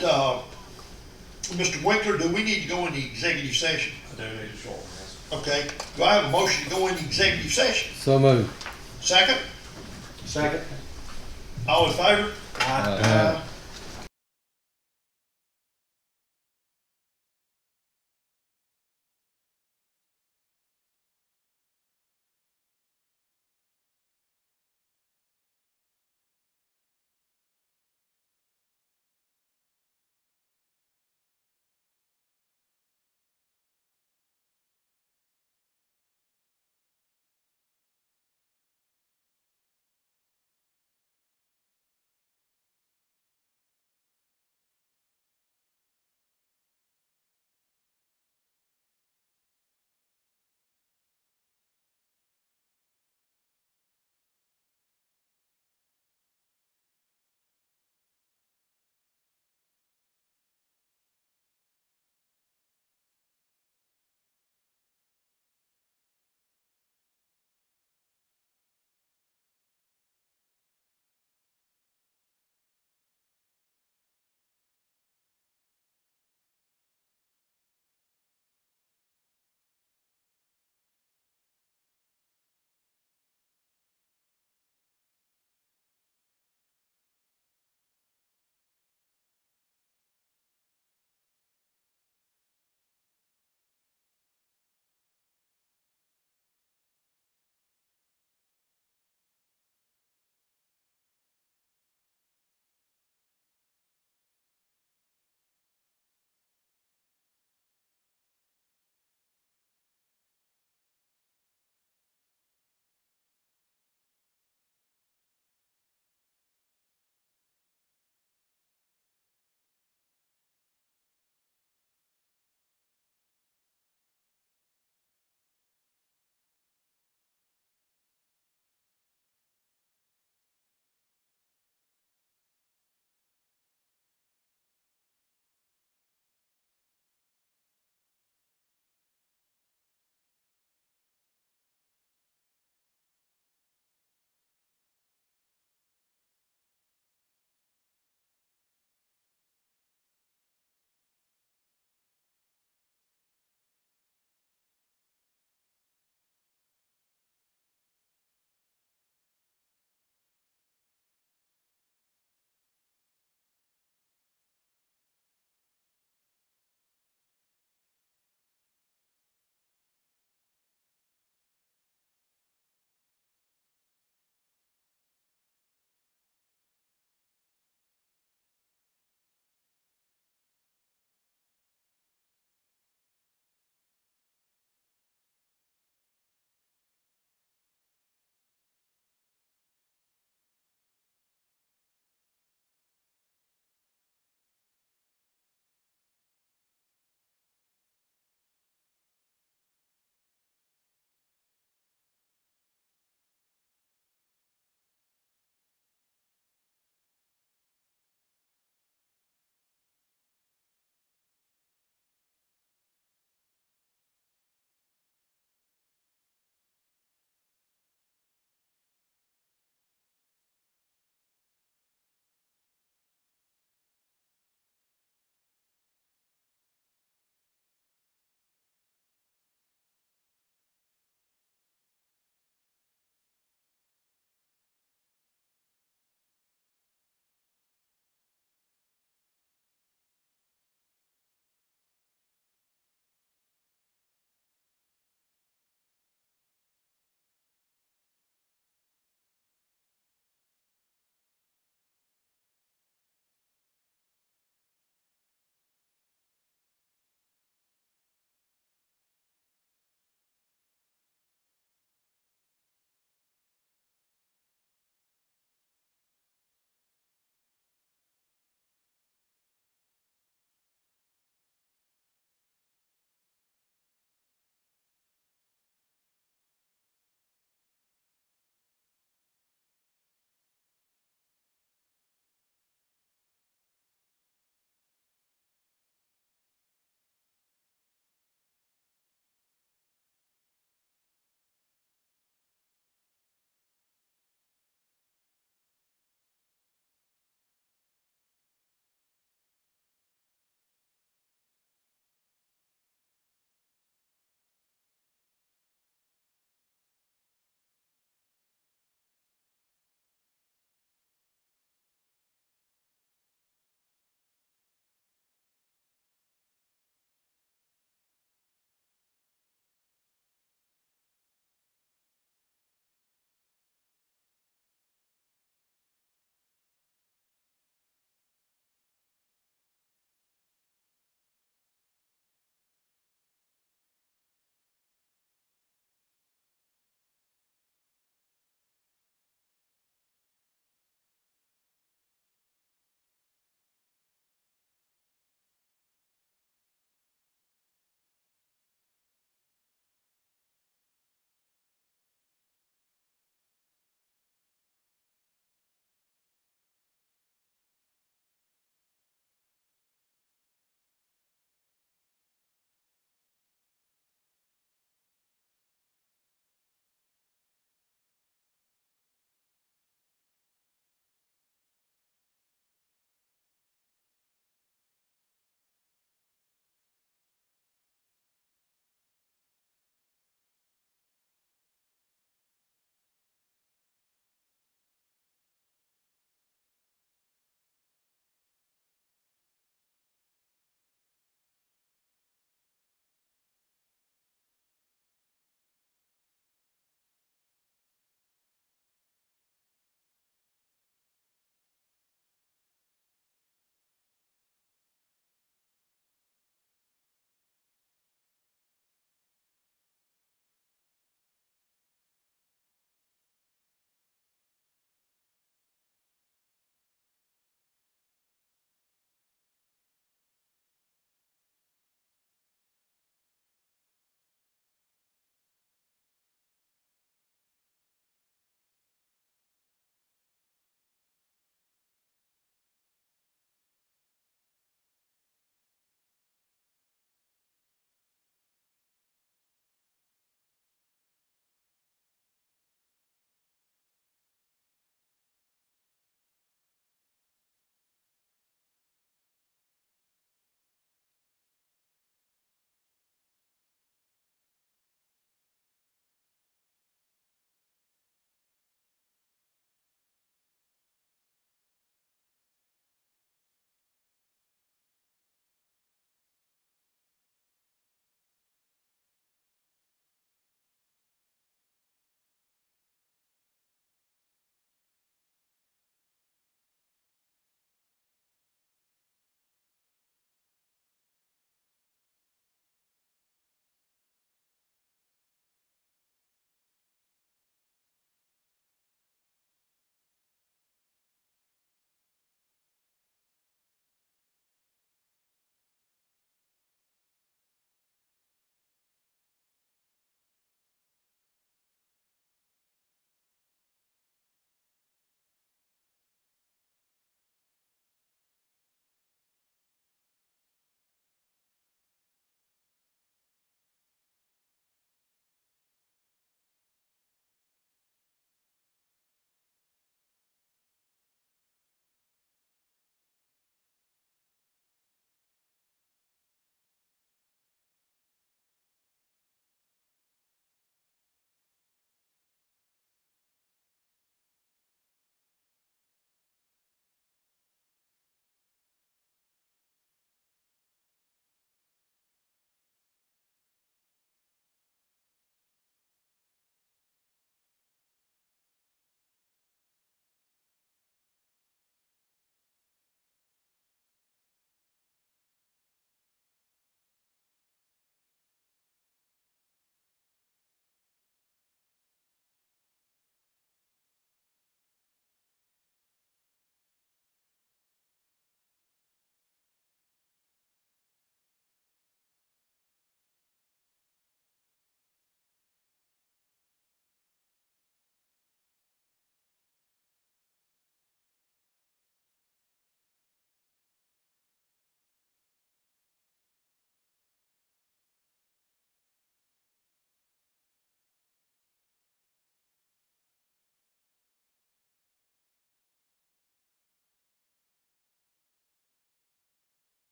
Mr. Winkler, do we need to go into executive session? I do need a short one, yes. Okay, do I have a motion to go into executive session? So moved. Second? Second. All in favor? Aye.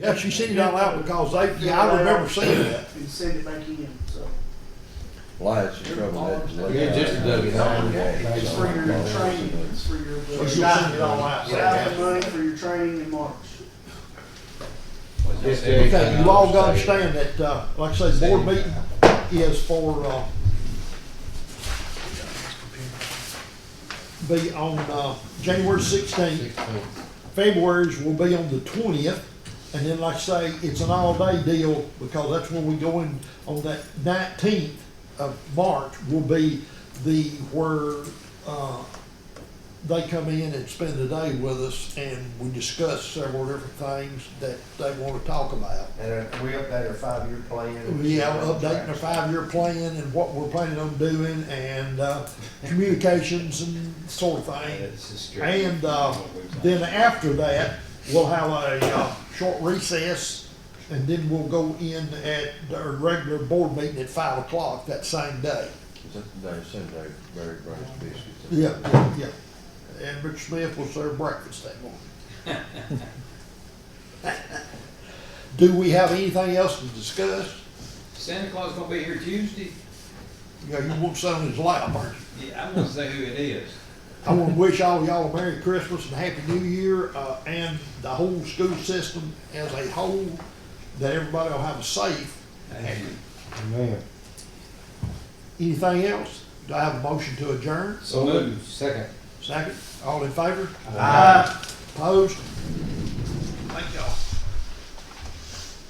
Yeah, she sent it all out because I remember seeing that. And send it back in, so. Lights in trouble. Yeah, just a W-9. It's for your training, it's for your. So she'll send it all out. Get out the money for your training in March. Okay, you all gotta understand that, like I say, the board meeting is for, be on, January 16th. February's will be on the 20th, and then like I say, it's an all-day deal, because that's when we go in on that 19th of March will be where, they come in and spend the day with us, and we discuss several different things that they wanna talk about. And we update our 5-year plan. Yeah, updating our 5-year plan and what we're planning on doing, and, communications and sort of thing. And, then after that, we'll have a, short recess, and then we'll go in at our regular board meeting at 5 o'clock that same day. Is that the day Sunday, Barry brings biscuits? Yeah, yeah. And Mr. Smith will serve breakfast that morning. Do we have anything else to discuss? Santa Claus gonna be here Tuesday? You know, you won't sit on his lap, aren't you? Yeah, I wanna say who it is. I want to wish all y'all a Merry Christmas and Happy New Year, and the whole school system as a whole, that everybody will have a safe. Amen. Anything else? Do I have a motion to adjourn? So moved. Second. Second, all in favor? Aye. Opposed? Thank y'all.